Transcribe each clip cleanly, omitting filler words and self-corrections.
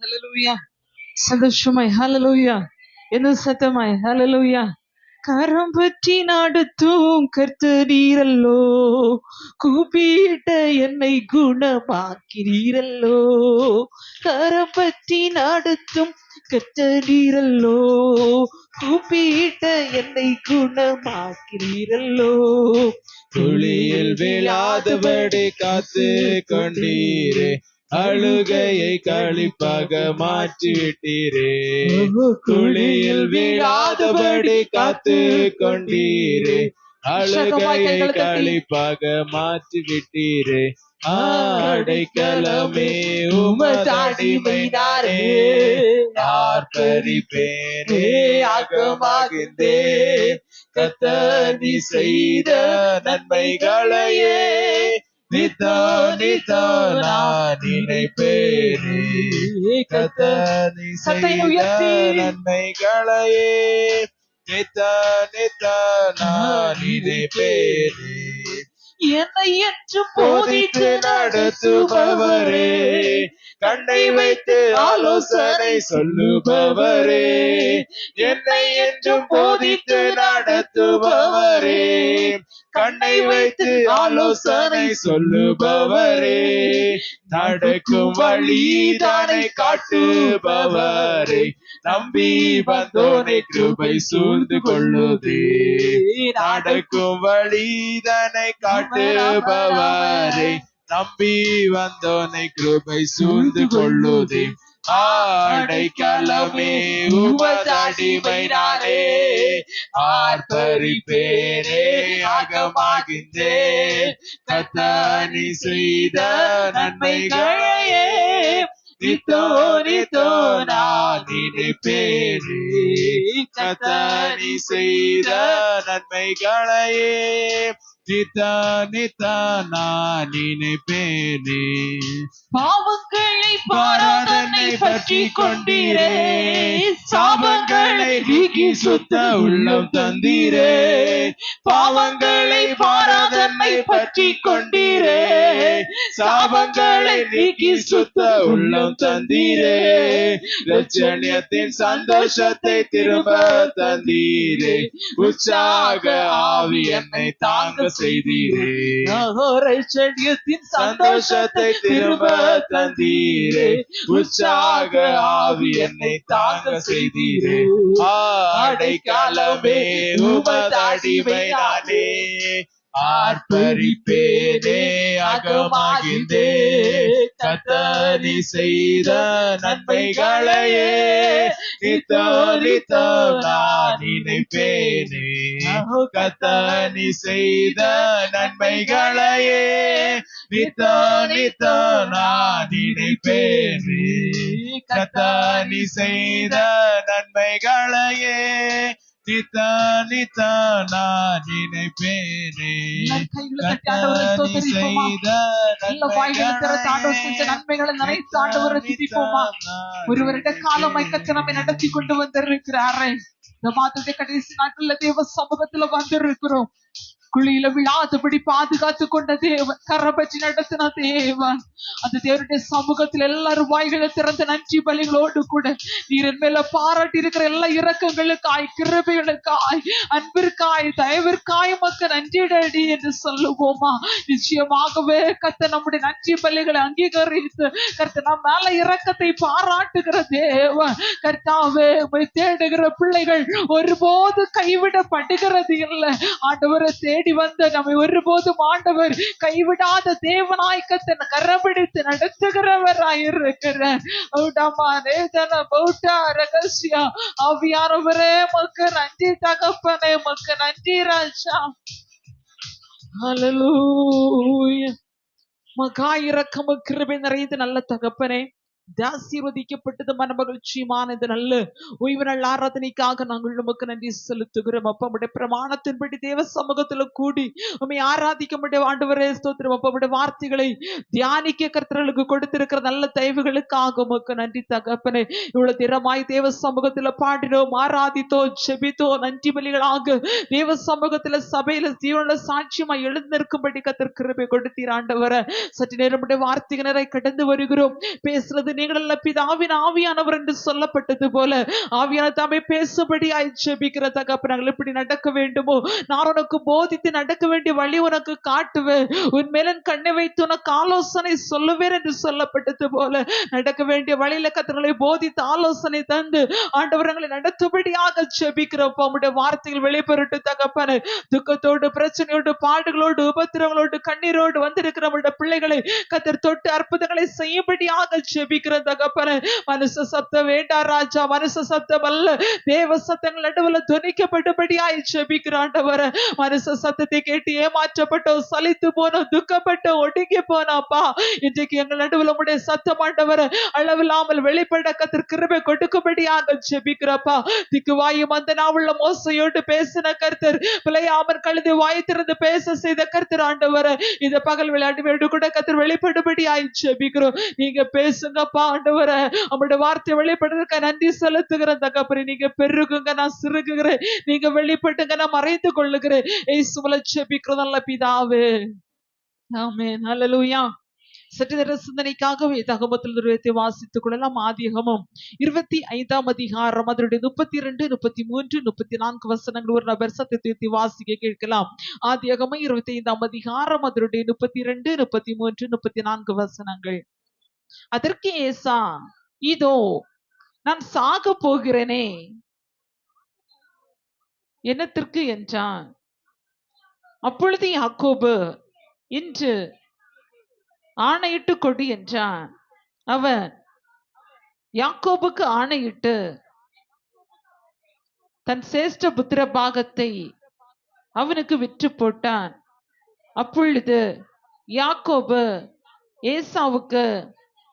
ஹல்லேலூயா. சந்தோஷமாய் ஹல்லேலூயா. என்ன சத்தமாய் ஹல்லேலூயா. கரம் பற்றி நடத்தும் கர்த்தரீரல்லோ, கூப்பிட்ட என்னை குணமாக்கிறீரல்லோ. கரம் பற்றி நடத்தும் கர்த்தரீரல்லோ, கூப்பிட்ட என்னை குணமாக்கிறீரல்லோ. குழியில் விழாதபடி காத்து கொண்டீரே, அழுகையை களிப்பாக மாற்றிவிட்டீரே. குழியில் விழாதபடி காத்து கொண்டீரே, அழுகையை களிப்பாக மாற்றிவிட்டீரே. அடைக்கலமே உமதடிமை நானே, ஆர்ப்பரிப்பேனே அகமாகின்றே. கர்த்தர் நீ செய்த நன்மைகளையே நித்தோ நித்தோ நான் நினைப்பேனே. கர்த்தர் நீ செய்த நன்மைகளையே நித்தோ நித்தோ நான் நினைப்பேனே. என்னை என்று போதித்து நடத்துபவரே, கண்ணை வைத்து ஆலோசனை சொல்லுபவரே, என்னை என்றும் போதித்து நடத்துபவரே, கண்ணை வைத்து ஆலோசனை சொல்லுபவரே, நடக்கும் வழிதானை காட்டுபவரே, நம்பி வந்தோனை கிருபை சூழ்ந்து கொள்ளுதே. நடக்கும் வழிதானை காட்டுபவரே, நம்பி வந்தோனை கிருபை சூழ்ந்து கொள்ளுதே. அடைக்கலமே உமதடிமை நானே, ஆர்ப்பரிப்பேனே அகமாகின்றே. கர்த்தர் நீ செய்த நன்மைகளையே நித்தோ நித்தோ நான் நினைப்பேனே. கர்த்தர் நீ செய்த நன்மைகளையே நித்தா நித்தா நான் நினைப்பேனே. பாவங்களை பாராதனை பற்றி கொண்டீரே, சாபங்களை நீக்கி சுத்த உள்ளம் தந்தீரே. பாவங்களை பாராதனை பற்றி கொண்டீரே, சாபங்களை நீக்கி சுத்த உள்ளம் தந்தீரே. ரட்சணியத்தின் சந்தோஷத்தை திரும்ப தந்தீரே, உற்சாக ஆவி என்னை தாங்க செய்தீரே. ரட்சணியத்தின் சந்தோஷத்தை திரும்ப தந்தீரே, உற்சாக ஆவி என்னை தாங்க செய்தீரே. அடைக்கலமே உமதடிமை நானே, ஆர்ப்பரிப்பேனே அகமாகின்றே. கர்த்தர் நீ செய்த நன்மைகளையே நித்தோ நித்தோ நான் நினைப்பேனே. கர்த்தர் நீ செய்த நன்மைகளையே நித்தோ நித்தோ நான் நினைப்பேனே. கர்த்தர் நீ செய்த நன்மைகளையே நித்தா நித்தா நான் நினைப்பேனே. நன்மைகளை நினைத்து ஆண்டவரை துதிப்போமா? ஒருவருடைய காலமாய் கர்த்தர் நம்மை நடத்தி கொண்டு வந்திருக்கிறாரே. இந்த மாதத்தை கடைசி நாட்கள்ல தேவ சமூகத்துல வந்திருக்கிறோம். குழியில விழாதபடி பாதுகாத்து கொண்ட தேவன், கரபற்றி நடத்தின தேவன், அந்த தேவனுடைய சமூகத்தில் எல்லாரும் வாய்களை திறந்த நன்றி பலிகளோடு கூட நீர் என் மேல பாராட்டி இருக்கிற எல்லா இரக்கங்களுக்காய், கிருபைகளுக்காய், அன்பிற்காய், தயவிற்காய் மக்க நன்றிடடி என்று சொல்லுவோமா? நிச்சயமாகவே கர்த்தர் நம்முடைய நன்றி பலிகளை அங்கீகரித்து கர்த்தர் நம் மேல இரக்கத்தை பாராட்டுகிற தேவன். கர்த்தாவே, உம்மை தேடுகிற பிள்ளைகள் ஒருபோது கைவிடப்படுகிறது இல்லை. ஆண்டவரை தேடி வந்த நம்மை ஒருபோதும் ஆண்டவர் கைவிடாத தேவனாய் கர்த்தர் கரபிடித்து நடத்துகிறவராய் இருக்கிறார். ஆவியானவரே மக்கு நன்றி தகப்பனே, மக்கு நன்றி ராஜா. ஹல்லேலூயா. மகா இரக்கமும் கிருபை நிறைந்த நல்ல தகப்பனே, ஆசீர்வதிக்கப்பட்டது மனமகிழ்ச்சியுமான இந்த நல்ல ஓய்வு நாள் ஆராதனைக்காக நாங்கள் உமக்கு நன்றி செலுத்துகிறோம். அப்பா, உடைய பிரமாணத்தின்படி தேவ சமூகத்துல கூடி உம்மை ஆராதிக்க முடிய ஆண்டவரே ஸ்தோத்திரம். அப்பா, உடைய வார்த்தைகளை தியானிக்க கர்த்தர்களுக்கு கொடுத்திருக்கிற நல்ல தயவுகளுக்காக உமக்கு நன்றி தகப்பனே. இவ்வளவு திறமாய் தேவ சமூகத்துல பாடினோம், ஆராதித்தோம், ஜெபித்தோம், நன்றி பலிகளாக தேவ சமூகத்துல சபையில ஜீவனுள்ள சாட்சியமா எழுந்திருக்கும்படி கர்த்தர் கிருபை கொடுத்தீர் ஆண்டவரே. சற்று நேரம் வார்த்தையினரை கடந்து வருகிறோம். பேசுறது நீங்கள் அல்ல பிதாவின் ஆவியானவர் என்று சொல்லப்பட்டது போல ஆவியான தாமே பேசும்படியாய் ஜெபிக்கிற தகப்பனே, நாங்கள் எப்படி நடக்க வேண்டுமோ நான் உனக்கு போதித்து நடக்க வேண்டிய வழி உனக்கு காட்டுவேன், உன் மேல கண்ணை வைத்து உனக்கு ஆலோசனை சொல்லுவேன் என்று சொல்லப்பட்டது போல நடக்க வேண்டிய வழியில கர்த்தர்களை போதித்து ஆலோசனை தந்து ஆண்டவர்களை நடத்தும்படியாக ஜெபிக்கிறோம். உம்முடைய வார்த்தைகள் வெளிப்பெறட்டு தகப்பனே. துக்கத்தோடு பிரச்சனையோடு பாடுகளோடு உபத்திரங்களோடு கண்ணீரோடு வந்திருக்கிற நம்முடைய பிள்ளைகளை கர்த்தர் தொட்டு அற்புதங்களை செய்யும்படியாக ஜெபிக்கிற தகப்பனே. மனுஷ சப்தம் வேண்டாம் ராஜா, மனுஷ சப்தம் அல்ல, தேவ சத்தங்கள் நடுவில் துணிக்கப்படும்படியாய் ஜெபிக்கிற ஆண்டவரே. மனுஷ சத்தத்தை கேட்டு ஏமாற்றப்பட்டோம், சலித்து போனோம், துக்கப்பட்டோம், ஒடுங்கி போனோம்ப்பா. இன்றைக்கு எங்கள் நடுவில் உம்முடைய சத்தம் ஆண்டவரே அளவில்லாமல் வெளிப்பட கர்த்தர் கிருபை கொடுக்கும்படியாக ஜெபிக்கிறப்பா. திக்குவாயும் அந்த நாவுள்ள மோசையோடு பேசின கர்த்தர், பிழையாமற் கழுது வாய் திறந்து பேச செய்த கர்த்தர் ஆண்டவரே, இந்த பகல் விளையாட்டு கூட கர்த்தர் வெளிப்படும்படியாய் ஜெபிக்கிறோம். நீங்க பேசுங்கப்பா ஆண்டவரே. உம்முடைய வார்த்தை வெளிப்படுறதுக்கு நன்றி செலுத்துகிற தகப்பனே. நீங்க பெருகுங்க, நான் சிறுகுகிறேன், நீங்க வெளிப்பட்டுங்க, நான் மறைந்து கொள்ளுகிறேன். இயேசுவிலே ஜெபிக்கிறோம் நல்ல பிதாவே, ஆமென். ஹல்லேலூயா. சற்று நேர சிந்தனைக்காகவே தகமத்தில் வாசித்துக் கொள்ளலாம். ஆதியாகமம் 25ஆம் அதிகாரம் அதனுடைய 32, 33, 34 வசனங்கள் ஒரு நபர் சத்தத்தை வாசிக்க கேட்கலாம். ஆதியாகமம் 25ஆம் அதிகாரம் அதனுடைய 32, 33, 34 வசனங்கள். அதற்கு ஏசா, இதோ நான் சாக போகிறேனே, என்னத்திற்கு என்றான். அப்பொழுது யாக்கோபு, இன்று ஆணையிட்டு கொடு என்றான். அவன் யாக்கோபுக்கு ஆணையிட்டு தன் சேஷ்ட புத்திர பாகத்தை அவனுக்கு விற்று போட்டான். அப்பொழுது யாக்கோபு ஏசாவுக்கு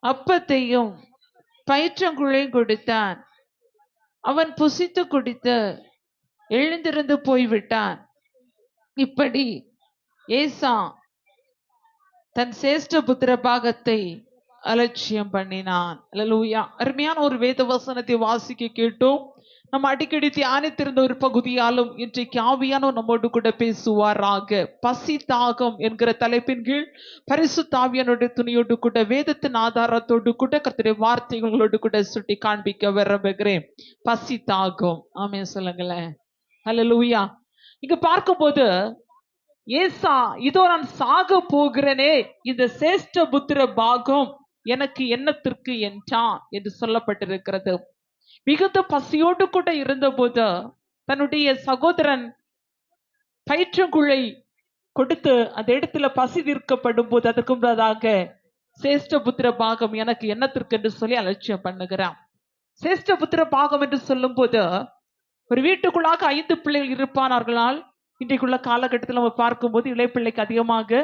அப்பத்தையும் பயிற்றங்குழையும் கொடுத்தான். அவன் புசித்து குடித்து எழுந்திருந்து போய்விட்டான். இப்படி ஏசா தன் சேஷ்ட புத்திர பாகத்தை அலட்சியம் பண்ணினான். அல்லேலூயா. அருமையான ஒரு வேத வசனத்தை வாசிக்க கேட்டோம். நம்ம அடிக்கடி தியானித்திருந்த ஒரு பகுதியாலும் இன்றைக்கு ஆவியானவர் நம்மோடு கூட பேசுவாராக. பசி தாகம் என்கிற தலைப்பின் கீழ் பரிசுத்த ஆவியானுடைய துணியோடு கூட வேதத்தின் ஆதாரத்தோடு கூட கர்த்தருடைய வார்த்தைகளோடு கூட சுட்டி காண்பிக்க விரும்புகிறேன். பசி தாகம். ஆமென் சொல்லுங்களேன். அல்லேலூயா. இங்க பார்க்கும்போது ஏசா, இதோ நான் சாக போகிறேனே, இந்த சேஷ்ட புத்திர பாகம் எனக்கு என்னத்திற்கு என்றான் என்று சொல்லப்பட்டிருக்கிறது. மிகுந்த பசியோடு கூட இருந்த போது தன்னுடைய சகோதரன் பயிற்றங்குழை கொடுத்து அந்த இடத்துல பசி தீர்க்கப்படும் போது அதற்கு முன்னதாக சேஷ்ட புத்திர பாகம் எனக்கு என்னத்திற்கு என்று சொல்லி அலட்சியம் பண்ணுகிறான். சேஷ்ட புத்திர பாகம் என்று சொல்லும் போது ஒரு வீட்டுக்குள்ளாக 5 பிள்ளைகள் இருப்பானார்களால் இன்றைக்குள்ள காலகட்டத்தில் நம்ம பார்க்கும்போது இளைப்பிள்ளைக்கு அதிகமாக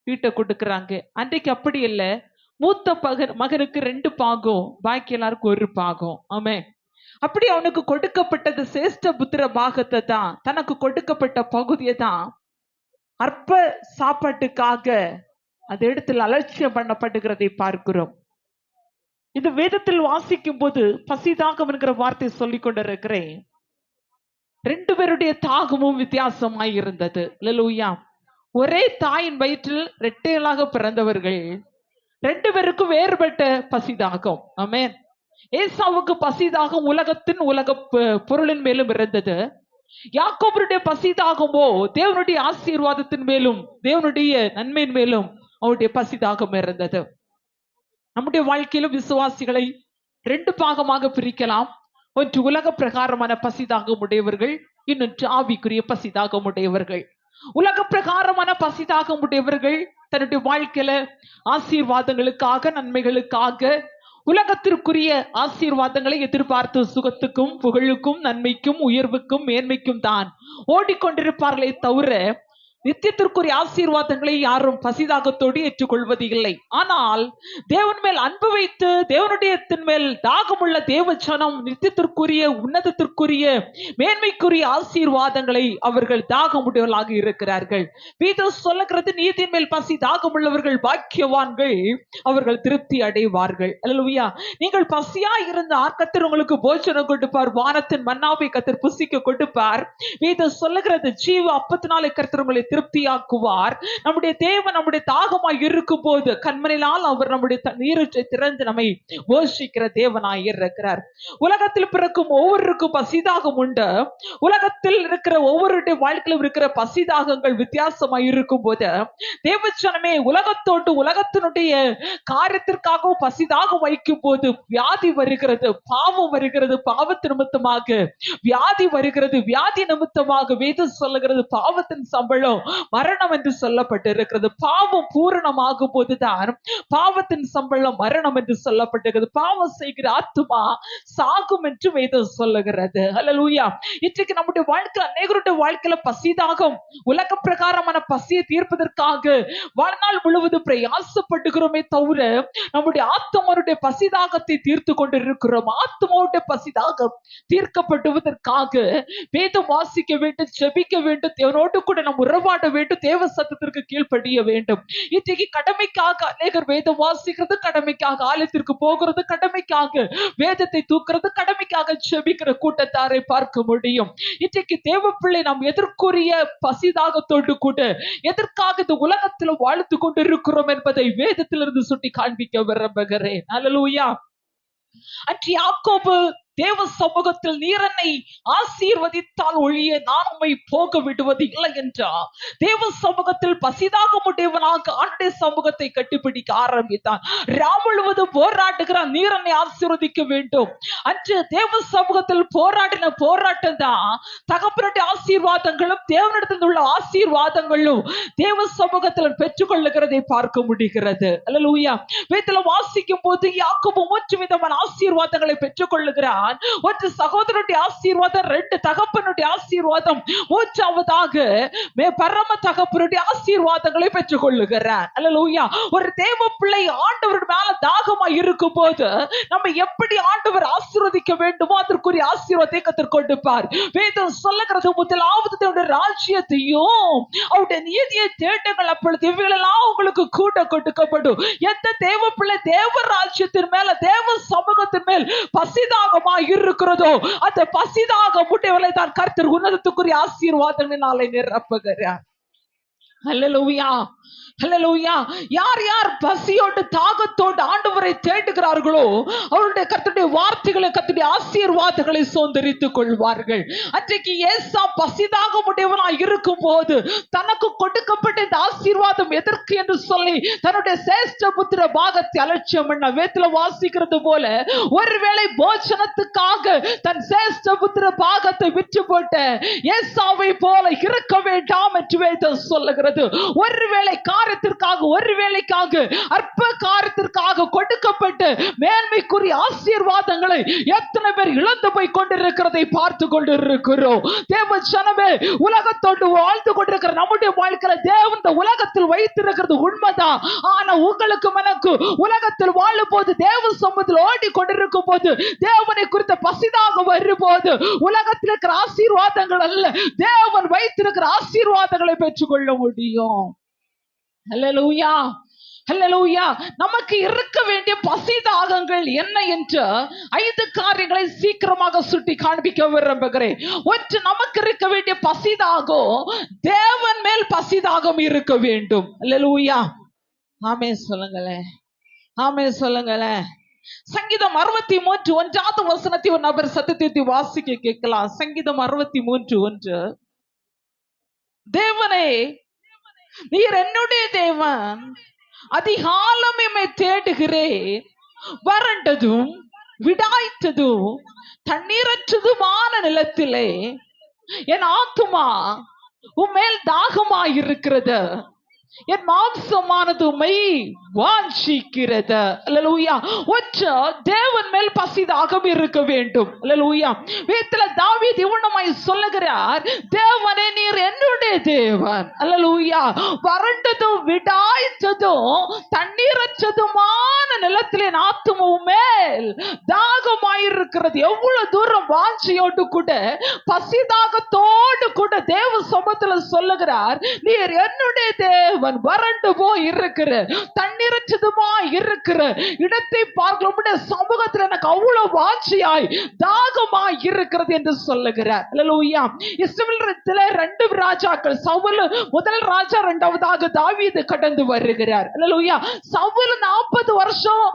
வீட்டை கொடுக்கறாங்க. அன்றைக்கு அப்படி இல்லை. மூத்த மகனுக்கு 2 பாகம், பாக்கி எல்லாருக்கும் 1 பாகம். ஆமென். அப்படி அவனுக்கு கொடுக்கப்பட்டது சேஷ்ட புத்திர பாகத்தை தான், தனக்கு கொடுக்கப்பட்ட பகுதியை தான் அற்ப சாப்பாட்டுக்காக அந்த இடத்தில் அலட்சியம் பண்ணப்படுகிறதை பார்க்கிறோம். இந்த வேதத்தில் வாசிக்கும் போது பசிதாகம் என்கிற வார்த்தை சொல்லிக் கொண்டிருக்கிறேன். 2 பேருடைய தாகமும் வித்தியாசமாய் இருந்தது. அல்லேலூயா. ஒரே தாயின் வயிற்றில் இரட்டைகளாக பிறந்தவர்கள், 2 பேருக்கும் வேறுபட்ட பசிதாகம். ஆமென். ஏசாவுக்கு பசிதாகம் உலகத்தின் உலக பொருளின் மேலும் இருந்தது. யாக்கோபுடைய பசிதாகமோ தேவனுடைய ஆசீர்வாதத்தின் மேலும் தேவனுடைய நன்மையின் மேலும் அவருடைய பசிதாகம் இருந்தது. நம்முடைய வாழ்க்கையிலும் விசுவாசிகளை 2 பாகமாக பிரிக்கலாம். ஒன்று உலக பிரகாரமான பசிதாகம் உடையவர்கள், இன்னொன்று ஆவிக்குரிய பசிதாகம் உடையவர்கள். உலக பிரகாரமான பசிதாகம் உடையவர்கள் தன்னுடைய வாழ்க்கையில ஆசீர்வாதங்களுக்காக, நன்மைகளுக்காக, உலகத்திற்குரிய ஆசீர்வாதங்களை எதிர்பார்த்து சுகத்துக்கும் புகழுக்கும் நன்மைக்கும் உயர்வுக்கும் மேன்மைக்கும் தான் ஓடிக்கொண்டிருப்பார்களே தவிர நித்தியத்திற்குரிய ஆசீர்வாதங்களை யாரும் பசிதாகத்தோடு ஏற்றுக்கொள்வது இல்லை. ஆனால் தேவன் மேல் அன்பு வைத்து தேவனுடைய மேல் தாகமுள்ள தேவ ஜனம் நித்தியத்திற்குரிய உன்னதத்திற்குரிய மேன்மைக்குரிய ஆசீர்வாதங்களை அவர்கள் தாகமுடையவர்களாக இருக்கிறார்கள். வேதம் சொல்லுகிறது, நீதியின் மேல் பசி தாகமுள்ளவர்கள் பாக்கியவான்கள், அவர்கள் திருப்தி அடைவார்கள். அல்லேலூயா. நீங்கள் பசியா இருந்தால் கர்த்தர் உங்களுக்கு போஜனம் கொடுப்பார், வானத்தின் மன்னாவை கர்த்தர் புசிக்க கொடுப்பார். வேதம் சொல்லுகிறது, ஜீவ அப்பத்தினாலே கர்த்தர் உங்களை திருப்தியாக்குவார். நம்முடைய தேவன் நம்முடைய தாகமாய் இருக்கும் போது கண்மணினால் அவர் நம்முடைய நீரூற்றை திறந்து நம்மை போஷிக்கிற தேவனாய் இருக்கிறார். உலகத்தில் பிறக்கும் ஒவ்வொருக்கும் பசிதாகம் உண்டு. உலகத்தில் இருக்கிற ஒவ்வொருடைய வாழ்க்கையிலும் இருக்கிற பசிதாகங்கள் வித்தியாசமாய் இருக்கும் போது தேவச்சனமே உலகத்தோடு உலகத்தினுடைய காரியத்திற்காக பசிதாக வைக்கும் போது வியாதி வருகிறது, பாவம் வருகிறது, பாவத்து நிமித்தமாக வியாதி வருகிறது. வியாதி நிமித்தமாக வேதம் சொல்லுகிறது பாவத்தின் சம்பளம் மரணம் என்று சொல்லப்பட்டிருக்கிறது. பாவம் பூரணமாகும் போதுதான் பாவத்தின் சம்பளம் மரணம் என்று சொல்லப்பட்டிருக்கிறது. பாவம் செய்கிற ஆத்துமா சாகும் என்று வேதம் சொல்லுகிறது. அல்லேலூயா. இன்றைக்கு நம்முடைய வாழ்க்கை அநேகருடைய வாழ்க்கையில பசிதாகம் உலக பிரகாரமான பசியை தீர்ப்பதற்காக வாழ்நாள் முழுவதும் பிரயாசப்படுகிறோமே தவிர நம்முடைய ஆத்மாவுடைய பசிதாகத்தை தீர்த்து கொண்டிருக்கிறோம். ஆத்மாவுடைய பசிதாகம் தீர்க்கப்படுவதற்காக வேதம் வாசிக்க வேண்டும், ஜெபிக்க வேண்டும், தேவனோடு கூட நாம் உறவாட வேண்டும், தேவ சத்தத்திற்கு கீழ்ப்படிய வேண்டும். இன்றைக்கு கடமைக்காக அநேகர் வேதம் வாசிக்கிறது, கடமைக்காக ஆலயத்திற்கு போகிறது, கடமைக்காக வேதத்தை தூக்குறது, கடமைக்காக ஜெபிக்கிற கூட்டத்தாரை பார்க்க முடியும். இன்றைக்கு தேவ பிள்ளை நாம் எதற்குரிய பசிதாகத்தோடு கூட எதற்காக இந்த உலகத்தில் வாழ்ந்து கொண்டிருக்கிறோம் என்பதை வேதத்திலிருந்து சுட்டி காண்பிக்க விரும்புகிறேன். அல்லேலூயா. அன்று யாக்கோபு தேவ சமூகத்தில் நீர் என்னை ஆசீர்வதித்தால் ஒழிய நான் உம்மை போக விடுவது இல்லை என்றார். தேவ சமூகத்தில் பசிதாக உடையவனாக ஆண்டுடைய சமூகத்தை கட்டிப்பிடிக்க ஆரம்பித்தான். ராம் முழுவதும் போராடுகிறான், நீர் என்னை ஆசீர்வதிக்க வேண்டும். அன்று தேவ சமூகத்தில் போராடின போராட்டம் தான் தகப்பனுடைய ஆசீர்வாதங்களும் தேவனிடத்தில் உள்ள ஆசீர்வாதங்களும் தேவ சமூகத்தில் பெற்றுக்கொள்ளுகிறதை பார்க்க முடிகிறது. அல்லேலூயா. வேதத்துல வாசிக்கும் போது யாக்கோபு 3 விதமான ஆசீர்வாதங்களை பெற்றுக்கொள்ளுகிறான். ஒரு சகோதரனுடைய ஆசீர்வாதம், 2 தகப்பனுடைய ஆசீர்வாதம், 3ஆவதாக பரம தகப்பனுடைய ஆசீர்வாதங்களை பெற்றுக் கொள்ளுகிறார். அல்லேலூயா. ஒரு தேவ பிள்ளை ஆண்டவர் மேல தாகமா இருக்கும் போது நம்ம எப்படி ஆண்டவர் ஆசீர்வதிக்க வேண்டுமோ அதற்குரிய ஆசீர்வாதத்தை கத்தர் கொடுப்பார். வேதம் சொல்லுகிறது முதலாவது தேவனுடைய ராஜ்யத்தையும் அவருடைய நீதியை தேடுங்கள், அப்பொழுது இவைகளெல்லாம் உங்களுக்கு கூட கொடுக்கப்படும். எந்த தேவ பிள்ளை தேவ ராஜ்யத்தின் மேல தேவ சமூகத்தின் மேல் பசிதாகமா இருக்கிறதோ அந்த பசிதாக முட்டைகளை தான் கர்த்தர் உன்னதத்துக்குரிய ஆசீர்வாதங்களினாலே நிரப்புகிறார். அல்லேலூயா. அல்லேலூயா. யார் யார் பசியோடு தாகத்தோடு ஆண்டவரை தேடுகிறார்களோ அவருடைய கர்த்தருடைய வார்த்தைகளை கர்த்தருடைய ஆசீர்வாதங்களை சுதந்தரித்துக் கொள்வார்கள். அன்றைக்கு ஏசா பசிதாக உடையவனாய் இருக்கும் போது தனக்கு கொடுக்கப்பட்ட இந்த ஆசீர்வாதம் எதற்கு என்று சொல்லி தன்னுடைய சேஷ்ட புத்திர பாகத்தை அலட்சியம் பண்ண வேதத்துல வாசிக்கிறது போல ஒருவேளை போஜனத்துக்காக தன் சேஷ்ட புத்திர பாகத்தை விற்று போட்ட ஏசாவை போல இருக்க வேண்டாம் என்று வேதம் சொல்லுகிறது. ஒருவேளை காரியத்திற்காக ஒரு வேளைக்காக அற்ப காரியத்திற்காக கொடுக்கப்பட்டு மேன்மைக்குரிய ஆசீர்வாதங்களை எத்தனை பேர் இழந்து போய் கொண்டிருக்கிறதை பார்த்து கொண்டிருக்கிறோம். தேவ ஜனமே, உலகத்தோடு வாழ்ந்து கொண்டிருக்கிற நம்முடைய வாழ்க்கையில தேவன் இந்த உலகத்தில் வைத்திருக்கிறது உண்மைதான். ஆனா உங்களுக்கு எனக்கு உலகத்தில் வாழும் போது தேவ சமூகத்தில் ஓடி கொண்டிருக்கும் போது தேவனை குறித்த பசிதாக வரும்போது உலகத்தில் இருக்கிற ஆசீர்வாதங்கள் அல்ல, தேவன் வைத்திருக்கிற ஆசீர்வாதங்களை பெற்றுக்கொள்ள முடியும். அல்லேலூயா. அல்லேலூயா. நமக்கு இருக்க வேண்டிய பசிதாகங்கள் என்ன என்று 5 காரியங்களை சீக்கிரமாக சுட்டி காண்பிக்க விரும்புகிறேன். ஒன்று, நமக்கு இருக்க வேண்டிய பசிதாகம் தேவன் மேல் பசிதாகம் இருக்க வேண்டும். அல்லேலூயா. ஆமென் சொல்லுங்களேன். ஆமென் சொல்லுங்களேன். சங்கீதம் 63 1வது வசனத்தை ஒரு நபர் சத்தத்தை வாசிக்க கேட்கலாம். சங்கீதம் 63:1. தேவனே, நீர் என்னுடைய தேவன், அதிகாலம் எம்மை தேடுகிறேன். வறண்டதும் விடாய்த்ததும் தண்ணீரற்றதுமான நிலத்திலே என் ஆத்துமா உம்மேல் தாகமாயிருக்கிறது, என் மாம்சமானது உம்மை வாஞ்சிக்கிறது. அல்லேலூயா. ஒற்ற தேவன் மேல் பசிதாகம் இருக்க வேண்டும். அல்லேலூயா. வேதத்துல தாவீது இவ்வளவுமாய் சொல்லுகிறார், தேவனே நீர் என்னுடைய தேவன். அல்லேலூயா. வறண்டதும் விடாய்த்ததும் தண்ணீரற்றதுமான நிலத்திலே ஆத்துமா மேல் தாகமாயிருக்கிறது இருக்கிறது. எவ்வளவு தூரம் வாஞ்சியோடு கூட பசிதாகத்தோடு கூட தேவ சமூகத்துல சொல்லுகிறார், நீர் என்னுடைய தேவன், வறண்டு போய் இருக்கிற தண்ணீரற்றதுமா இருக்கிற இடத்தை பார்க்க உம்முடைய சமூகத்தில் எனக்கு அவ்வளவு வாஞ்சியாய் தாகமாய் இருக்கிறது என்று சொல்லுகிறார். அல்லேலூயா. இஸ்ரவேலிலே 2 ராஜாக்கள், சவுல் முதல் ராஜா, 2வதாக தாவீது கடந்து வருகிறார். அல்லேலூயா. சவுல் 40 வருஷம்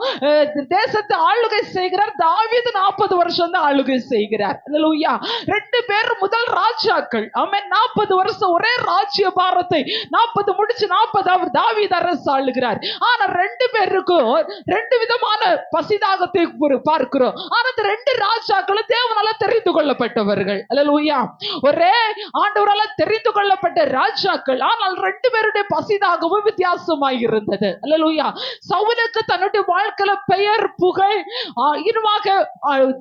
தேசத்தை ஆளுகை செய்கிறார், தாவீது 40 வருஷம் தான் ஆளுகை செய்கிறார். அல்லேலூயா. 2 பேரும் முதல் ராஜாக்கள். ஆமென். 40 வருஷம் ஒரே ராஜ்ய பாரத்தை 40 முடிச்சு 40வது தாவீது அரசு ஆளுகிறார். ஆனா 2 பேருக்கும் 2 விதமான பசிதாகத்தை பார்க்கிறோம். ஆனா இந்த 2 ராஜாக்களும் தேவனால தெரிந்து கொள்ளப்பட்டவர்கள். அல்லேலூயா. ஒரே ஆண்டவரால தெரிந்து கொள்ளப்பட்ட ராஜாக்கள், ஆனால் 2 பேருடைய பசிதாகவும் வித்தியாசமாய் இருந்தது. அல்லேலூயா. சவுலுக்கு தன்னுடைய வாழ்க்கையில பெயர் புகழ் இன்னுமாக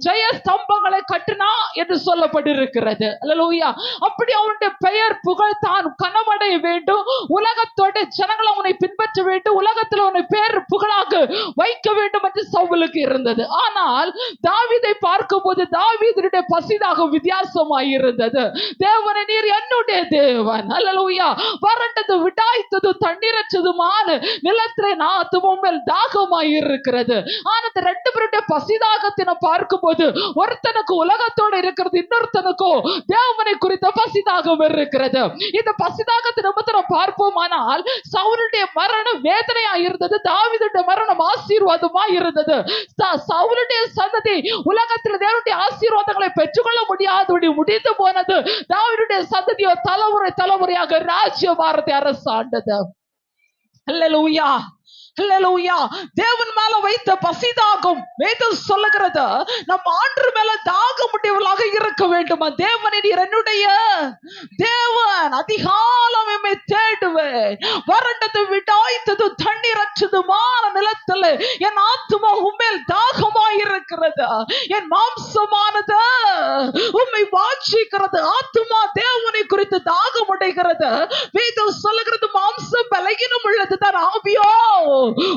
ஜெய ஸ்தம்பங்களை கட்டினா என்று சொல்லப்பட்டிருக்கிறது. அல்லேலூயா. அப்படி அவனுடைய பெயர் புகழ் தான் கனமடைய வேண்டும், உலகத்தோட ஜனங்கள் அவனை பின்பற்ற வேண்டும், உலகத்தில் அவனை பேர் புகழாக வைக்க வேண்டும் என்று சவுலுக்கு இருந்தது. ஆனால் தாவீதை பார்க்கும் போது தாவீதுடைய பசிதாக வித்தியாசமாய் இருந்தது. தேவனே, நீர் என்னுடைய தேவன். அல்லேலூயா. வறண்டது விடாய்த்தது தண்ணீரற்றதுமான நிலத்திலே நாத்துமும் மேல் தாகமாய் இருக்கிறது. ஆனா இந்த 2 பேருடைய பசிதாகத்தினை பார்க்கும் போது ஒருத்தனுக்கு உலகத்தோடு இருக்கிறது, இன்னொருத்தனுக்கோ தேவனை குறித்த பசிதாகம் இருக்கிறது. இந்த பசிதாகத்தை நம்ம பார்ப்போமானால் சவுலுடைய மரணம் வேதனையா இருந்தது, தாவீதுடைய மரணம் ஆசீர்வாதமா இருந்தது. சவுலுடைய சந்ததி உலகத்தில் தேவனுடைய ஆசீர்வாதங்களை பெற்றுக்கொள்ள முடியாதபடி முடிந்து போனது. தாவீதுடைய சந்ததியோ தலைமுறையாக ராஜ்ய பாரத்தை அரசாண்டது. அல்லேலூயா. அல்லேலூயா. தேவன் மேல வைத்த பசிதாகம் வேதம் சொல்லுகிறது, நம்ம ஆண்டு மேல தாகம் உடையவளாக இருக்க வேண்டுமா? தேவனே, நீர் என்னுடைய தேவன், அதிகாலம் எம்மை தேடுவேன், வறண்டது விடாய்த்தது தண்ணீரற்றதுமான நிலத்தில் என் ஆத்துமா உம்மேல் தாகமாய் இருக்கிறது, என் மாம்சமானது உம்மை வாஞ்சிக்கிறது. ஆத்துமா தேவனை குறித்து தாகம் உடைகிறது. வேதம் சொல்லுகிறது, மாம்சம் பலகீனம் உள்ளதுதான், ஆவியோ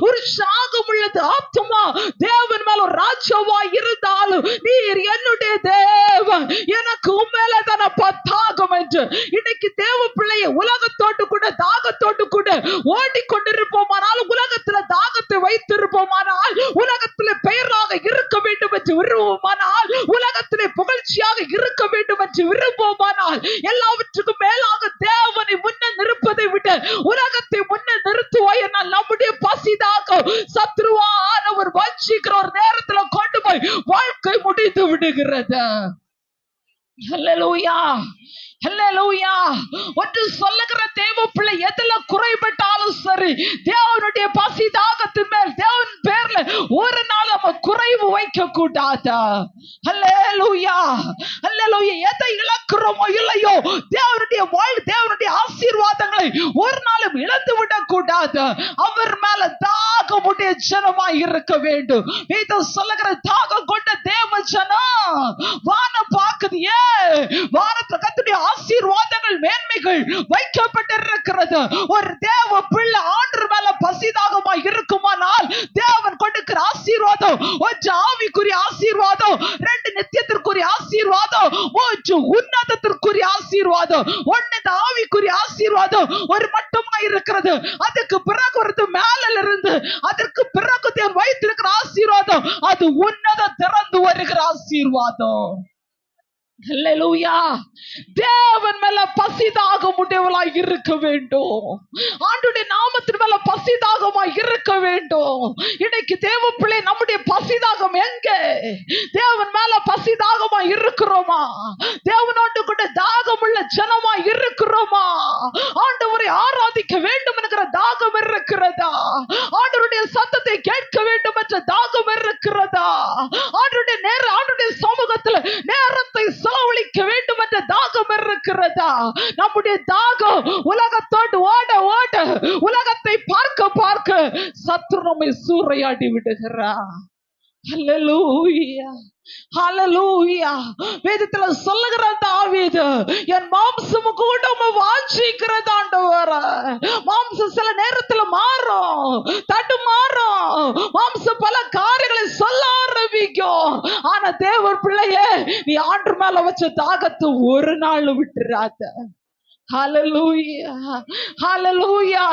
உற்சாகம் உள்ளது. ஆத்துமா தேவன் மேல ஒரு ராஜாவா இருந்தாலும் நீர் என்னுடைய தேவன், எனக்கு உண்மையில தான தாகம் என்று இன்னைக்கு தேவ பிள்ளைய உலகத்தோடு கூட தாகத்தோடு கூட ஓடிக்கொண்டிருப்போமானால், உலகத்துல தாகத்தை வைத்திருப்போமானால், உலகத்துல பெயராக இருக்க வேண்டும் என்று விரும்புமானால், உலகத்திலே புகழ்ச்சியாக இருக்க வேண்டும் என்று விரும்புமானால், எல்லாவற்றுக்கும் மேலாக தேவனை முன்ன நிற்பதை விட உலகத்தை முன்ன நிறுத்துவாய். நம்முடைய பசிதாகம் சத்ருவானவர் வஞ்சிக்கிற ஒரு நேரத்துல கொண்டு போய் வாழ்க்கை முடித்து விடுகிறது. அல்லேலூயா. அல்லேலூயா. ஒன்று சொல்லுகிற தேவ பிள்ளை எதுல குறைபட்டாலும் சரி, தேவனுடைய பசிதாகத்தின் மேல் தேவன் பேர்ல ஒரு நாள் நம்ம குறைவு வைக்க கூடாது. அல்லேலூயா. அல்லேலூயா. எதை இழக்கிறோமோ இல்லையோ, தேவனுடைய ஆசீர்வாதங்களை ஒரு நாளும் இழந்து விடக் கூடாது. அவர் மேல தாகமுடைய ஜனமாய் இருக்க வேண்டும். வேதம் சொல்லுகிற தாகம் கொண்ட தேவ ஜனம் வானம் பார்க்குது. வானத்துல கர்த்தருடைய ஆசீர்வாதங்கள் மேன்மைகள் வைக்கப்பட்டிருக்கிறது. ஒரு தேவ பிள்ளை ஆண்டு மேல பசிதாகமாய் இருக்குமானால், தேவன் கொடுக்கிற ஆசீர்வாதம் ஒன்று ஆவிக்குரிய ஆசீர்வாதம், 2 நித்தியத்திற்குரிய ஆசீர்வாதம், 3 உன்னதத்திற்குரிய ஆசீர்வாதம். 1 ஆவிக்குரிய ஆசீர்வாதம் ஒரு மட்டுமா இருக்கிறது. அதுக்கு பிறகு ஒரு மேல இருந்து அதற்கு பிறகு தேவன் வைத்திருக்கிற ஆசீர்வாதம் அது உன்னத திறந்து வருகிற ஆசீர்வாதம். அல்லேலூயா. தேவன் மேல பசிதாகம் உடையவளாய் இருக்க வேண்டும். ஆண்டுடைய நாமத்தின் மேல பசிதாகமாய் இருக்க வேண்டும். இன்னைக்கு தேவ பிள்ளை நம்முடைய பசிதாகம் எங்க? தேவன் மேல பசிதாகமாய் இருக்கிறோமா? தேவனோடு கூட தாகமுள்ள ஜனமாய் இருக்கிறோமா? ஆண்டவரை ஆராதிக்க வேண்டும் என்கிற தாகம் இருக்கிறதா? ஆண்டவருடைய சத்தத்தை கேட்க வேண்டும் என்ற தாகம் இருக்கிறதா? ஆண்டவருடைய சமூகத்தில் நேரத்தை செலவழிக்க வேண்டும் என்ற தாகம் இருக்கிறதா? நம்முடைய தாகம் உலகத்தோடு ஓட ஓட, உலகத்தை பார்க்க பார்க்க சத்துரு நம்மை சூறையாடி விடுகிறார். அல்லேலூயா. ஹல்லேலூயா. வேதத்துல சொல்லுகிற தாவீது, என் மாம்சம் கூட உம்மை வாஞ்சிக்கிறது ஆண்டவரே. மாம்சம் சில நேரத்துல மாறும், தடுமாறும், மாம்சம் பல காரியங்களை சொல்ல ஆரம்பிக்கும். ஆனா தேவ பிள்ளையே, நீ ஆண்டு மேல வச்ச தாகத்தை ஒரு நாள் விட்டுறாத. ஹல்லேலூயா, ஹல்லேலூயா.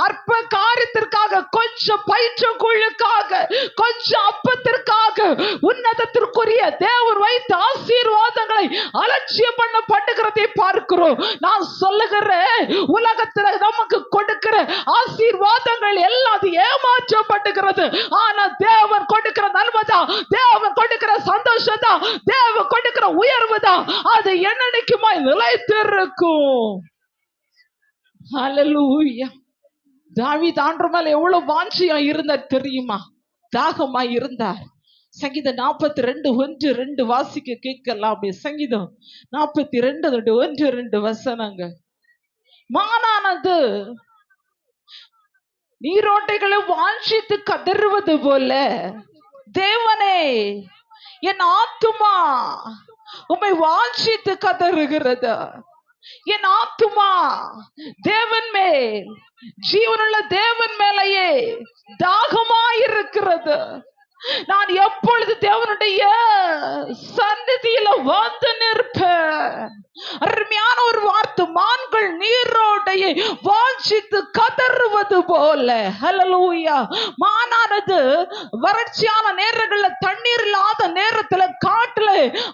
அற்ப காரியத்திற்காக, கொஞ்சம் பயிற்றுக்குள்ளுக்காக, கொஞ்சம் அப்பத்திற்காக உன்னதத்திற்குரிய தேவன் வைத்த ஆசீர்வாதங்களை அலட்சியம் பண்ணப்படுகிறதை பார்க்கிறோம். நான் சொல்லுகிறேன், உலகத்துல நமக்கு கொடுக்கிற ஆசீர்வாதங்கள் எல்லாம் அது ஏமாற்றப்படுகிறது. ஆனா தேவன் கொடுக்கிற நன்மைதான், தேவன் கொடுக்கிற சந்தோஷம் தான், தேவன் கொடுக்கிற உயர்வு தான், அது என்னைக்குமாய் நிலைத்திருக்கும். ஹல்லேலூயா. தாவீது ஆண்டவர் மேல எவ்வளவு வாஞ்சியா இருந்தார் தெரியுமா? தாகமா இருந்தார். சங்கீதம் 42:1-2 வாசிக்க கேட்கலாம். அப்படி சங்கீதம் 42:1-2 வசனங்க. மானானது நீரோட்டைகளை வாஞ்சித்து கதறுவது போல, தேவனே என் ஆத்துமா உம்மை வாஞ்சித்து கதறுகிறது. என் ஆத்துமா தேவன் மேல், ஜீவனுள்ள தேவன் மேலேயே தாகமாயிருக்கிறது. நான் எப்பொழுது தேவனுடைய சந்நிதியில வந்து நிற்பேன். அருமையான ஒரு வார்த்தை, மான்கள் நீரோடையை வாஞ்சித்து கதறுவது போல. ஹல்லேலூயா. மானானது வறட்சியான நேரங்கள்ல, தண்ணீர் இல்லாத நேரத்துல, காட்டுல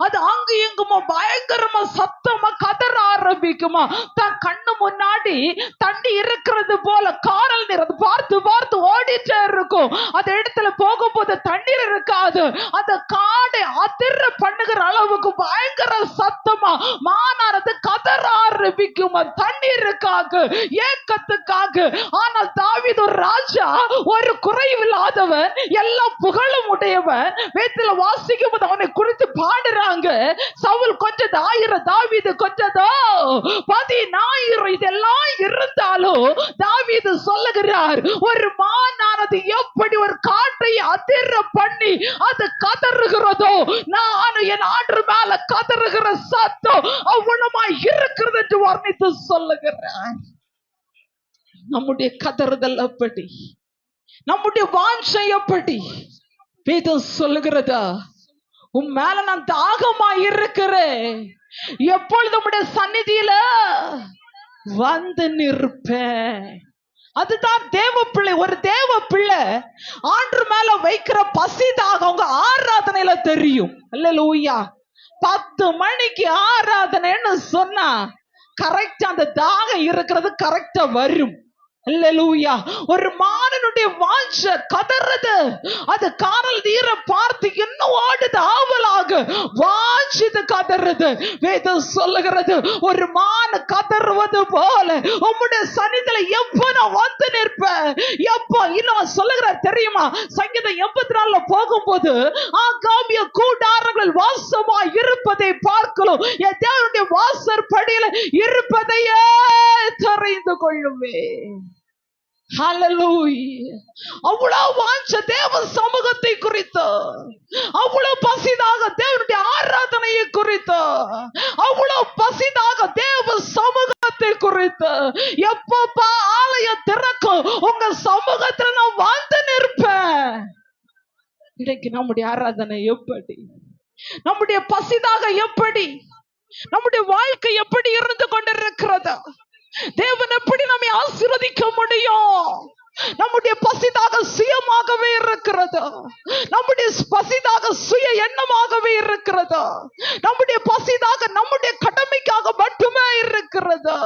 அது அங்கு இங்குமா பயங்கரமா சத்தமா கதற ஆரம்பிக்குமா. தன் கண்ணு முன்னாடி தண்ணி இருக்கிறது போல காரல் நீர் அது பார்த்து பார்த்து ஓடிட்டே இருக்கும். அந்த இடத்துல போகும்போது தண்ணீர் இருக்காது. அந்த காடை அதிர பண்ணுகிற அளவுக்கு பயங்கர சத்தமா மானானது கதற ஆரம்பிக்குமா, தண்ணீருக்காக, ஏக்கத்துக்காக. ஆனால் தாவீது ஒரு ராஜா, ஒரு குறைவில்லாதவன், எல்லா புகழும் உடையவன். வேதத்துல வாசிக்கும் போது அவனை குறித்து பாடுறாங்க. சவுல் கொஞ்சம் 1000, தாவீது கொஞ்சதோ 10,000. இதெல்லாம் இருந்தாலும் தாவீது சொல்லுகிறார், ஒரு மானானது எப்படி ஒரு காற்றை அதிர பண்ணி அது கதறுகிறதோ, நான் என் ஆண்டு மேல கதறுகிற சத்தம் அவ்வளமா இருக்கிறது என்று வர்ணித்து சொல்லுகிறார். நம்முடைய கதறுதல் அப்படி, நம்முடைய வாஞ்சை எப்படி. வேதம் சொல்லுகிறதா, உன் மேல நான் தாகமா இருக்கிறேன், எப்பொழுது உம்முடைய சந்நிதியில வந்து நிற்பேன். அதுதான் தேவ பிள்ளை. ஒரு தேவ பிள்ளை ஆண்டு மேல வைக்கிற பசிதாக அவங்க ஆராதனையில தெரியும். அல்லேலூயா. 10 மணிக்கு ஆராதனைன்னு சொன்னா கரெக்டா அந்த தாகம் இருக்கிறது கரெக்டா வரும். அல்லேலூயா. ஒரு மானனுடைய வாஞ்சை கதறது, அது கானல் நீரை பார்த்து இன்னும் ஆடுது, ஆவலாக வாஞ்சிது கதறது. வேதம் சொல்லுகிறது, ஒரு மான் கதறுவது போல உம்முடைய சன்னிதியில எப்போ நான் வந்து நிற்பேன், எப்போ. இன்னும் சொல்லுகிறார் தெரியுமா, சங்கீதம் 84 போகும்போது, ஆகாமிய கூடாரங்கள் வாசமா இருப்பதை பார்க்கலாம், என் தேவனுடைய வாசற்படியில இருப்பதையே தெரிந்து கொள்ளுமே. ஹல்லேலூயா. அவ்வளவு வாஞ்ச தேவ சமூகத்தை குறித்து, அவ்வளவு பசிதாக தேவனுடைய ஆராதனையை குறித்து, அவ்வளவு பசிதாக தேவ சமூகத்தை குறித்து. எப்பப்பா ஆலயம் திறக்கும், உங்க சமூகத்துல நான் வந்து நிற்பேன். இன்னைக்கு நம்முடைய ஆராதனை எப்படி, நம்முடைய பசிதாக எப்படி, நம்முடைய வாழ்க்கை எப்படி இருந்து கொண்டிருக்கிறது? தேவன் எப்படி நம்மை ஆசீர்வதிக்க முடியும்? நம்முடைய பசிதாக சுயமாகவே இருக்கிறது, நம்முடைய பசிதாக சுய எண்ணமாகவே இருக்கிறது, நம்முடைய பசிதாக நம்முடைய கடமைக்காக மட்டுமே இருக்கிறது.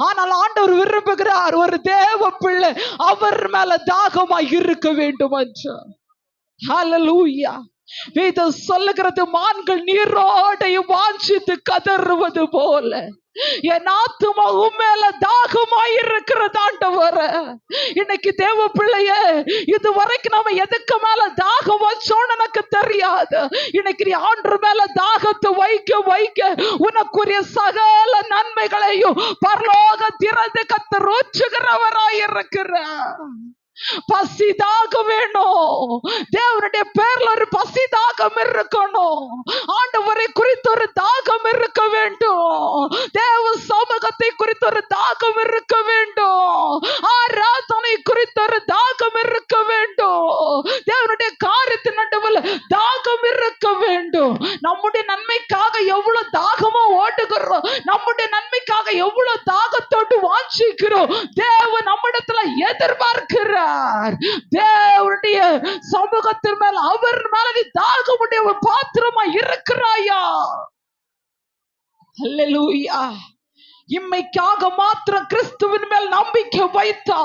ஆனால் ஆண்டவர் விரும்புகிறார், ஒரு தேவ பிள்ளை அவர் மேல தாகமாய் இருக்க வேண்டும் என்று. ஹல்லேலூயா. வேதம் சொல்லுகிறது, மான்கள் நீரோடை வாஞ்சித்து கதறுவது போல என் ஆத்துமா உம்மேல தாகமாய் இருக்கிறது ஆண்டவரே. இன்னைக்கு தேவ பிள்ளையே, இதுவரைக்கும் நாம எதுக்கு மேல தாகம் வச்சோன்னு எனக்கு தெரியாது. இன்னைக்கு நீ ஆண்டு மேல தாகத்தை வைக்க வைக்க உனக்குரிய சகல நன்மைகளையும் பரலோக திறந்து கர்த்தர் ஊற்றுகிறவராய் இருக்கிறார். பசிதாக வேணும். தேவனுடைய பேர்ல ஒரு பசிதாகம் இருக்கணும். ஆண்டவரை குறித்து ஒரு தாகம் இருக்க வேண்டும். தேவ சமூகத்தை குறித்து ஒரு தாகம் இருக்க வேண்டும். ஆராதனை குறித்து ஒரு தாகம் இருக்க வேண்டும். தேவனுடைய காரியத்தின் நடுவில் தாகம் இருக்க வேண்டும். நம்முடைய நன்மைக்காக எவ்வளவு தாகமா ஓடுகிறோம், நம்முடைய நன்மைக்காக எவ்வளவு தாகத்தோடு வாஞ்சிக்கிறோம். தேவன் நம்மிடத்துல எதிர்பார்க்கிறார். தேவனுடைய சமூகத்தின் மேல், அவர் மேல நீ தாகமுடைய ஒரு பாத்திரமா இருக்கிறாயா? அல்லேலூயா. இம்மைக்காக மாத்திரம் கிறிஸ்துவின் மேல் நம்பிக்கை வைத்தா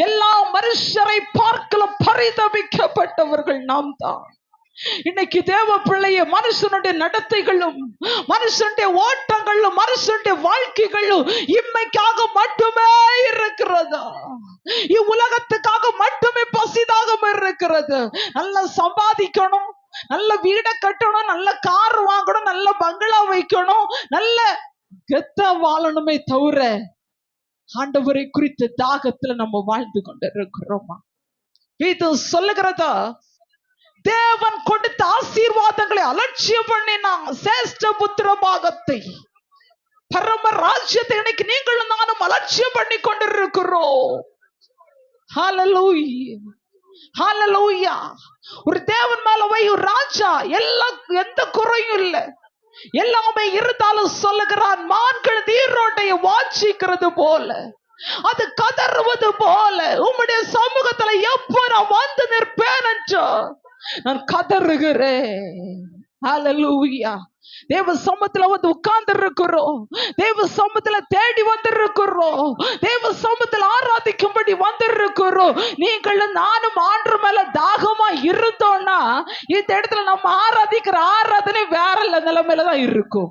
எல்லா மனுஷரை பார்க்கல பரிதபிக்கப்பட்டவர்கள் நாம் தான். இன்னைக்கு தேவ பிள்ளைய மனுஷனுடைய நடத்தைகளும், மனுஷனுடைய ஓட்டங்களும், மனுஷனுடைய வாழ்க்கைகளும் இம்மைக்காக மட்டுமே இருக்கிறது. இவ்வுலகத்துக்காக மட்டுமே பசிதாகம் இருக்கிறது. நல்லா சம்பாதிக்கணும், நல்ல வீட கட்டணும், நல்ல கார் வாங்கணும், நல்ல பங்களா வைக்கணும், நல்ல கெத்தா வாழணுமே தவிர ஆண்டவரை குறித்த தாகத்துல நம்ம வாழ்ந்து கொண்டு இருக்கிறோமா? இது சொல்லுகிறதா? தேவன் கொடுத்த ஆசீர்வாதங்களை அலட்சியம் பண்ணினாங்க. சேஷ்ட புத்திர பாகத்தை, பரம ராஜ்யத்தை இன்னைக்கு நீங்களும் நானும் அலட்சியம் பண்ணி கொண்டிருக்கிறோம். ஹல்லேலூயா, ஹல்லேலூயா. ஒரு தேவன் மேல வை, ஒரு ராஜா, எல்லாம் எந்த குறையும் இல்லை, எல்லாமே இருந்தாலும் சொல்லுகிறான், மான்கள் நீரோட்டையை வாஞ்சிக்கிறது போல, அது கதறுவது போல உம்முடைய சமூகத்துல எப்போ நான் வந்து நிற்பேன் என்று நான் கதறுகிறேன். ஹல்லேலூயா. தேவ சமூகத்துல வந்து உட்கார்ந்து இருக்கிறோம், தேவ சமூகத்துல தேடி வந்திருக்கிறோம், தேவ சமூகத்துல ஆராதிக்கும்படி வந்திருக்கிறோம். நீங்களும் நானும் ஆண்டு மேல தாகமா இருந்தோம்னா இந்த இடத்துல நம்ம ஆராதிக்கிற ஆராதனை வேற நிலைமையில தான் இருக்கும்.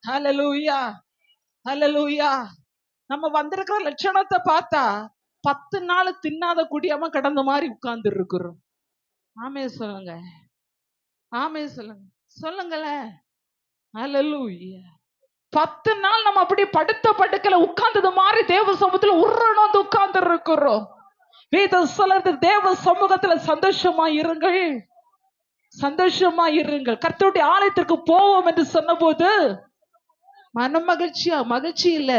ஹல்லேலூயா, ஹல்லேலூயா. நம்ம வந்திருக்கிற லட்சணத்தை பார்த்தா 10 நாள் தின்னாத குடியாம கடந்த மாதிரி உட்கார்ந்து இருக்கிறோம். ஆமே சொல்லுங்க, ஆமே சொல்லுங்க, சொல்லுங்களேன். ஹல்லேலூயா. 10 நாள் நம்ம அப்படி படுத்த படுக்கல உட்கார்ந்தது மாதிரி தேவ சமூகத்துல உருண்டு உட்கார்ந்து இருக்கிறோம். வேதம் சொல்றது, தேவ சமூகத்துல சந்தோஷமா இருங்கள், சந்தோஷமா இருங்கள். கர்த்தருடைய ஆலயத்திற்கு போவோம் என்று சொன்ன போது மன மகிழ்ச்சியா, மகிழ்ச்சி இல்ல,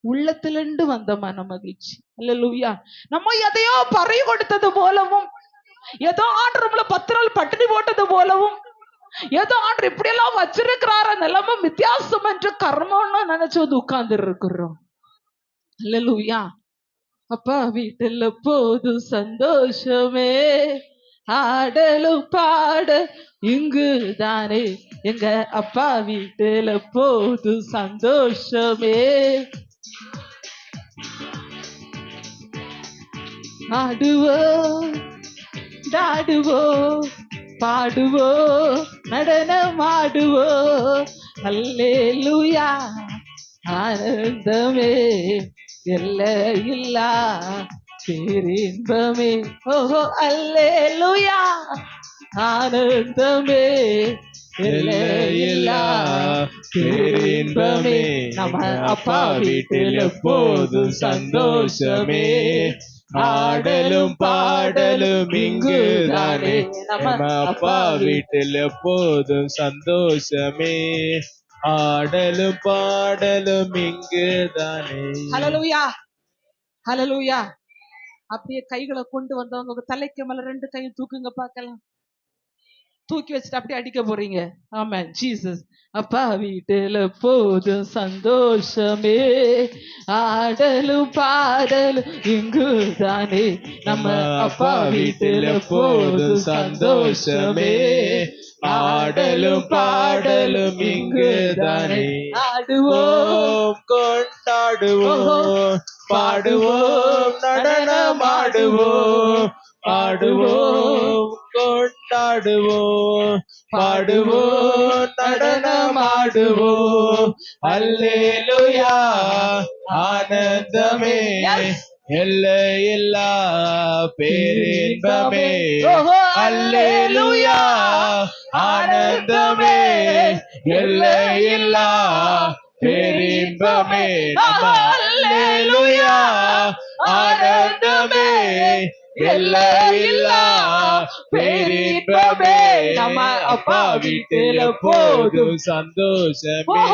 உள்ளத்திலிருந்து வந்த மன மகிழ்ச்சி. அல்லேலூயா. நம்ம எதையோ பறி கொடுத்தது போலவும், ஏதோ ஆண்டு நம்மள 10 நாள் பட்டினி போட்டது போலவும், ஏதோ ஆண்டு இப்படி எல்லாம் வச்சிருக்கிறார நிலைமை வித்தியாசம் என்று கர்மம்னு நினைச்சு வந்து உட்கார்ந்து இருக்கிறோம். அல்லேலூயா. அப்பா வீட்டுல போது சந்தோஷமே, ஆடலும் பாட இங்கு தானே, எங்க அப்பா வீட்டுல போது சந்தோஷமே. ஆடுவோம், தாடுவோம், பாடுவோம், நடனம் ஆடுவோம். அல்லேலூயா. ஆனந்தமே எல்லையில்லா பேரின்பமே. ஓஹோ அல்லேலூயா. ஆனந்தமே எல்லையில்லா பேரின்பமே. நம்ம அப்பா வீட்டில் எப்போதும் சந்தோஷமே, ஆடலும் பாடலும் இங்குதானே. நம்ம அப்பா வீட்டில் எப்போதும் சந்தோஷமே, ஆடலும் பாடலும் இங்குதானே. ஹல்லேலூயா, ஹல்லேலூயா. அப்படியே கைகளை கொண்டு வந்தவங்க உங்க தலைக்கு மேல 2 கையும் தூக்குங்க பார்க்கலாம். தூக்கி வச்சுட்டு அப்படியே அடிக்க போறீங்க. ஆமென் ஜீசஸ். அப்பா வீட்டுல போதும் சந்தோஷமே, ஆடலும் பாடலும் இங்குதானே. நம்ம அப்பா வீட்டுல போதும் சந்தோஷமே, ஆடலும் பாடலும் இங்குதானே. ஆடுவோம், கொண்டாடுவோம், பாடுவோம், நடனம் ஆடுவோம், பாடுவோம், கொண்டாடுவோம், பாடுவோம், நடனம் ஆடுவோம். அல்லேலூயா. ஆனந்தமே எல்லையில்லா பேரின்பமே. அல்லேலூயா. ஆனந்தமே எல்லையில்லா பேரின்பமே நம்ம அல்லேலூயா ஆனந்தமே எல்லையில்லா பேரின்பமே நம்ம அப்பா வீட்டில் எப்போதும் சந்தோஷமே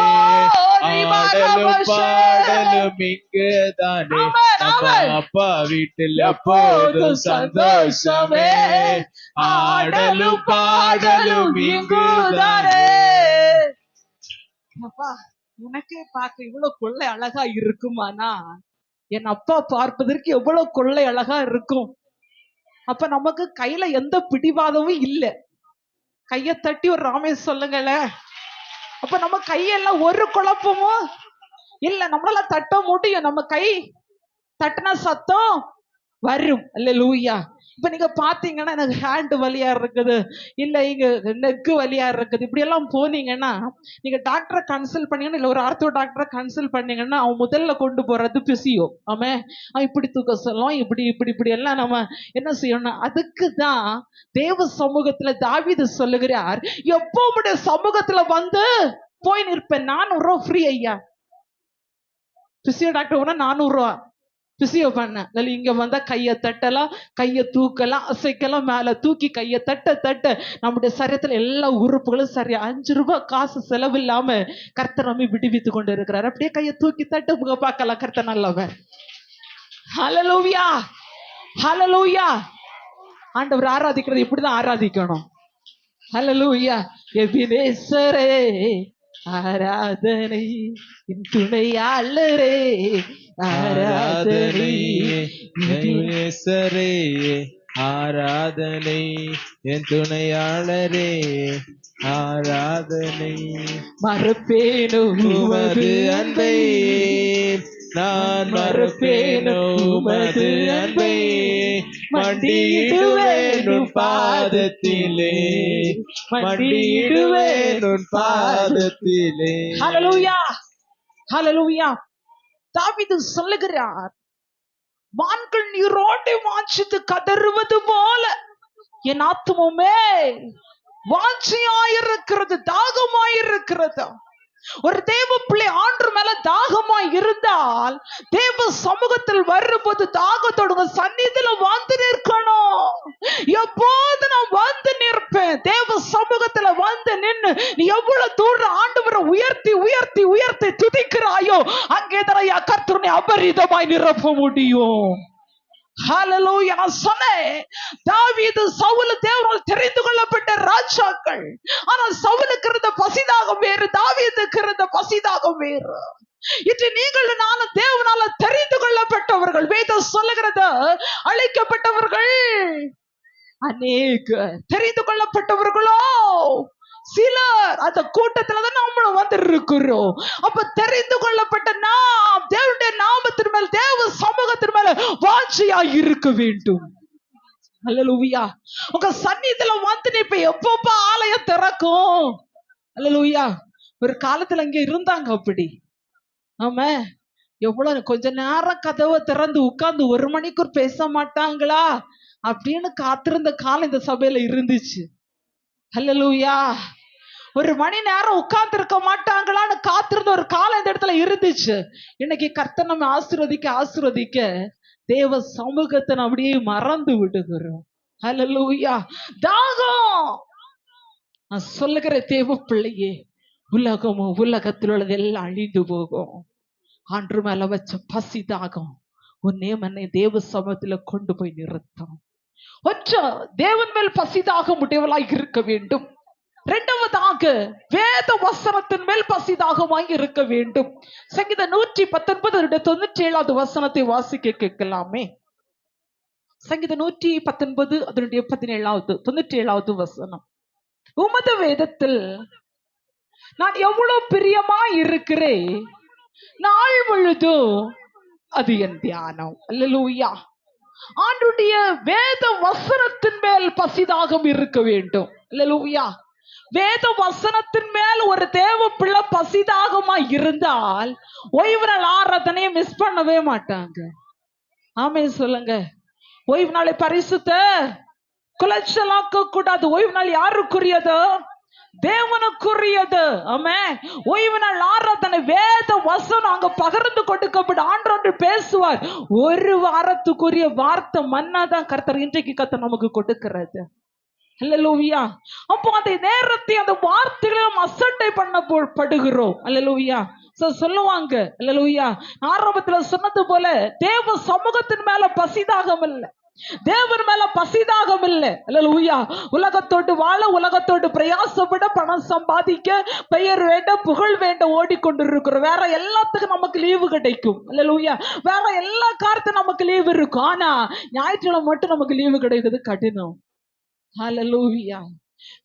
ஆடலும் பாடலும் இங்குதானே நம்ம அப்பா வீட்டில் எப்போதும் சந்தோஷமே ஆடலும் பாடலும் இங்குதானே. அப்பா எனக்கே பார்க்க இவ்வளவு கொள்ளை அழகா இருக்குமானா என் அப்பா பார்ப்பதற்கு எவ்வளவு கொள்ளை அழகா இருக்கும். அப்ப நமக்கு கையில எந்த பிடிவாதமும் இல்ல. கைய தட்டி ஒரு ராமேஷ் சொல்லுங்களேன். அப்ப நம்ம கையெல்லாம் ஒரு குழப்பமும் இல்ல. நம்மளால தட்ட முடியும். நம்ம கை தட்டின சத்தம் வரும். அல்லேலூயா. இப்ப நீங்க பாத்தீங்கன்னா எனக்கு ஹேண்ட் வலியா இருக்குது, இல்ல இங்க நெக்கு வலியா இருக்குது, இப்படி எல்லாம் போனீங்கன்னா நீங்க டாக்டரை கன்சல்ட் பண்ணீங்கன்னா, இல்ல ஒரு ஆர்த்தோ டாக்டரை கன்சல்ட் பண்ணீங்கன்னா அவன் முதல்ல கொண்டு போறது பிசியோ. ஆமே, இப்படி தூக்க சொல்லும், இப்படி இப்படி இப்படி எல்லாம் நம்ம என்ன செய்யணும். அதுக்குதான் தேவ சமூகத்துல தாவீது சொல்லுகிறார், எப்போ உடைய சமூகத்துல வந்து போய் நிற்பேன். 400 ரூபா ஃப்ரீ ஐயா. பிசியோ டாக்டர் போனா 400 ரூபா பிசியோ பண்ண. இங்க வந்தா கைய தட்டலாம், கைய தூக்கலாம், அசைக்கலாம், மேல தூக்கி கைய தட்ட தட்ட நம்முடைய சரீரத்துல எல்லா உறுப்புகளும் சரியா 5 ரூபாய் காசு செலவு இல்லாம கர்த்தர் நம்மை விடுவித்து கொண்டு இருக்கிறார். அப்படியே கைய தூக்கி தட்டு முக பார்க்கலாம். கர்த்தர் நல்லவர். ஹல்லேலூயா, ஹல்லேலூயா. ஆண்டவர் ஆராதிக்கிறது இப்படிதான் ஆராதிக்கணும். ஹல்லேலூயா. எபினேசரே ஆராதனை, என் துணையாளரே ஆராதனை, எபினேசரே ஆராதனை, என் துணையாளரே ஆராதனை. மறப்பேனோ உமது அன்பை, நான் மறப்பேனோ உமது அன்பை, மண்டியிடுவேன் உன் பாதத்திலே, மண்டியிடுவேன் உன் பாதத்திலே. ஹல்லேலூயா, ஹல்லேலூயா. தாவீது சொல்லுகிறார், வான்கள் நீரோடை வாஞ்சித்து கதறுவது போல என் ஆத்துமமே வாஞ்சியாயிருக்கிறது, தாகமாயிருக்கிறது. ஒரு தேவ பிள்ளை ஆண்டு மேல தாகமாய் இருந்தால் தேவ சமூகத்தில் வரும்போது தாகத்தோட சந்நிதியில வந்து நிற்கணும். எப்போது நான் வந்து நிற்பேன், தேவ சமூகத்துல வந்து நின்று நீ எவ்வளவு தூரம் ஆண்டவரை உயர்த்தி உயர்த்தி உயர்த்தி துதிக்கிறாயோ அங்கேதான் கர்த்தரை அபரிதமாய் நிரப்ப முடியும். ஹல்லேலூயா. நான் சொன்னேன், தாவீது சவுல் தேவனால் தெரிந்து கொள்ளப்பட்ட ராஜாக்கள். ஆனால் சவுலுக்கு இருந்த பசிதாகம் வேறு, தாவீதுக்கு இருந்த பசிதாகம் வேறு. இது நீங்கள் நானும் தேவனால தெரிந்து கொள்ளப்பட்டவர்கள். வேதம் சொல்லுகிறது, அழைக்கப்பட்டவர்கள் அநேக, தெரிந்து கொள்ளப்பட்டவர்களோ சிலர். அந்த கூட்டத்துலதான் நம்மளும் வந்து இருக்கிறோம். அப்ப தெரிந்து கொள்ளப்பட்ட நாம் தேவனுடைய நாமத்தின் மேல், தேவ சமூகத்தின் மேல வாஞ்சியா இருக்க வேண்டும். அல்லேலூயா. உங்க சந்நிதியில வந்து நீ இப்ப எப்பப்ப ஆலயம் திறக்கும். அல்லேலூயா. ஒரு காலத்துல அங்க இருந்தாங்க அப்படி. ஆமா, எவ்வளவு கொஞ்ச நேரம் கதவை திறந்து உட்கார்ந்து 1 மணிக்கூர் பேச மாட்டாங்களா அப்படின்னு காத்திருந்த காலம் இந்த சபையில இருந்துச்சு. அல்லேலூயா. 1 மணி நேரம் உட்கார்ந்து இருக்க மாட்டாங்களான்னு காத்திருந்த ஒரு காலம் இந்த இடத்துல இருந்துச்சு. இன்னைக்கு கர்த்தர் நம்ம ஆசீர்வதிக்க ஆசீர்வதிக்க தேவ சமூகத்தை அப்படியே மறந்து விடுகிறோம். ஹல்லேலூயா. தாகம். நான் சொல்லுகிற தேவ பிள்ளையே, உலகமும் உலகத்தில் உள்ளது எல்லாம் அழிந்து போகும். ஆண்டு மேல வச்ச பசி தாகம் உன்னே மன்னை தேவ சமூகத்துல கொண்டு போய் நிறுத்தும். ஒற்ற தேவன் மேல் பசிதாக முடிவலாய் இருக்க வேண்டும். 2வதாக வேத வசனத்தின் மேல் பசிதாகமாய் இருக்க வேண்டும். சங்கீதம் 119 97வது வசனத்தை வாசிக்க கேட்கலாமே. சங்கீதம் 119 அதனுடைய 97வது வசனம். உமது வேதத்தில் நான் எவ்வளவு பிரியமா இருக்கிறேன், நாள் முழுதும் அது என் தியானம். அல்லேலூயா. ஆண்டுடைய வேத வசனத்தின் மேல் பசிதாகம் இருக்க வேண்டும். அல்லேலூயா. வேத வசனத்தின் மேல் ஒரு தேவ பிள்ளை பசிதாகமா இருந்தால் ஓய்வு நாள் ஆராதனையை மிஸ் பண்ணவே மாட்டாங்க. ஆமென் சொல்லுங்க. ஓய்வு நாளை பரிசுத்த குலைச்சலாக்க கூடாது. ஓய்வு நாள் யாருக்குரியதோ? தேவனுக்குரியது. ஆமென். ஓய்வு நாள் ஆராதனை வேத வசனம் அங்க பகிர்ந்து கொடுக்கப்பட்டு ஆண்டவர் பேசுவார். ஒரு வாரத்துக்குரிய வார்த்தை மன்னாதான் கர்த்தர் இன்றைக்கு கர்த்தர் நமக்கு கொடுக்கிறது. அல்லேலூயா. அப்போ அந்த நேரத்தை அந்த வார்த்தைகளை நம்ம அசட்டை பண்ணப்படுகிறோம். அல்லேலூயா. சொல்லுவாங்க அல்லேலூயா, ஆரம்பத்துல சொன்னது போல தேவ சமூகத்தின் மேல பசிதாகம் இல்லை, தேவன் மேல பசிதாகம் இல்லை. அல்லேலூயா. உலகத்தோடு வாழ, உலகத்தோடு பிரயாசப்பட, பணம் சம்பாதிக்க, பெயர் வேண்டாம், புகழ் வேண்டாம் ஓடிக்கொண்டிருக்கிறோம். வேற எல்லாத்துக்கும் நமக்கு லீவு கிடைக்கும். அல்லேலூயா. வேற எல்லா காரியத்துக்கும் நமக்கு லீவு இருக்கும். ஆனா ஞாயிற்றுக்கிழமை மட்டும் நமக்கு லீவு கிடைக்கிறது கடினம். ஹல்லேலூயா.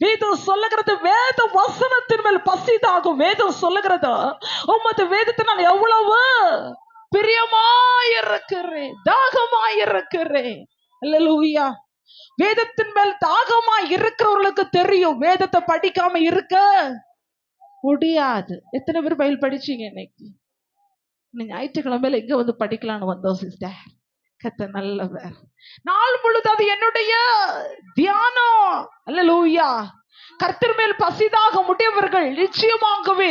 வேதம் சொல்லுகிறது வேத வசனத்தின் மேல் பசிதாகும். வேதம் சொல்லுகிறது உமது வேதத்தினால் எவ்வளவு பிரியமாயிருக்கிறேன், தாகமாயிருக்கிறேன். அல்லேலூயா. வேதத்தின் மேல் தாகமா இருக்கிறவர்களுக்கு தெரியும் வேதத்தை படிக்காம இருக்க முடியாது. எத்தனை பேர் பைபிள் படிச்சீங்க இன்னைக்கு? ஞாயிற்றுக்கிழமையில எங்க வந்து படிக்கலாம்னு வந்தோம் சிஸ்டர். கத்த நல்லவர். நாள் முழுது அது என்னுடைய தியானம். அல்லேலூயா. கர்த்தர் மேல் பசிதாக முடியவர்கள் நிச்சயமாகவே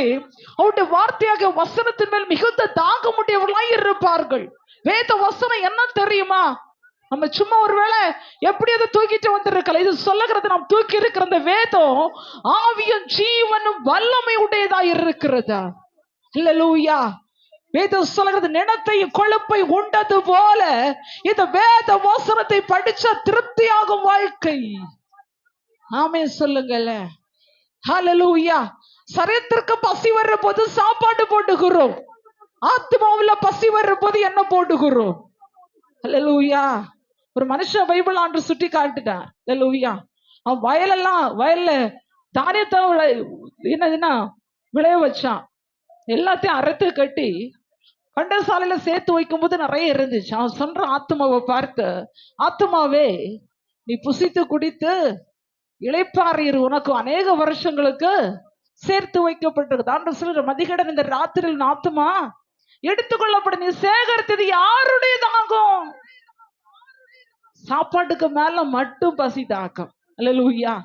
அவருடைய வார்த்தையாக வசனத்தின் மேல் மிகுந்த தாக முடியவர்களாய் இருப்பார்கள். வேத வசனம் என்ன தெரியுமா? நம்ம சும்மா ஒருவேளை எப்படி அதை தூக்கிட்டு வந்திருக்கல. இது சொல்லுகிறது நாம் தூக்கி இருக்கிற அந்த வேதம் ஆவியும் ஜீவனும் வல்லமை உடையதா இருக்கிறதா. அல்லேலூயா. வேதம் சொல்லுகிறது நிலத்தையும் கொழுப்பை உண்டது போல இந்த வேத வசனத்தை படிச்ச திருப்தியாகும் வாழ்க்கை. ஆமென் சொல்லுங்கள. ஹல்லேலூயா. சரீரத்திற்கு பசி வர்ற போது சாப்பாடு போடுகிறோம், ஆத்மாவுல பசி வர்ற போது என்ன போடுகிறோம்? ஹல்லேலூயா. ஒரு மனுஷன் பைபிள் ஆண்டு சுட்டி காட்டுட்டான். ஹல்லேலூயா. அவன் வயல்ல தானியத்தை என்னதுன்னா விளைய வச்சான். எல்லாத்தையும் அரைத்து கட்டி பண்டசாலையில சேர்த்து வைக்கும் போது நிறைய இருந்துச்சு. அவன் சொல்ற ஆத்மாவை பார்த்து, ஆத்மாவே நீ புசித்து குடித்து இளைப்பாறீர், உனக்கு அநேக வருஷங்களுக்கு சேர்த்து வைக்கப்பட்டிருக்கு. ஆண்டு சொல்ற மதிகடன் இந்த ராத்திரியில் ஆத்மா எடுத்துக்கொள்ளப்படும், நீ சேகரித்தது யாருடையதாகும்? சாப்பாட்டுக்கு மேல மட்டும் பசி தாக்கம். அல்லேலூயா.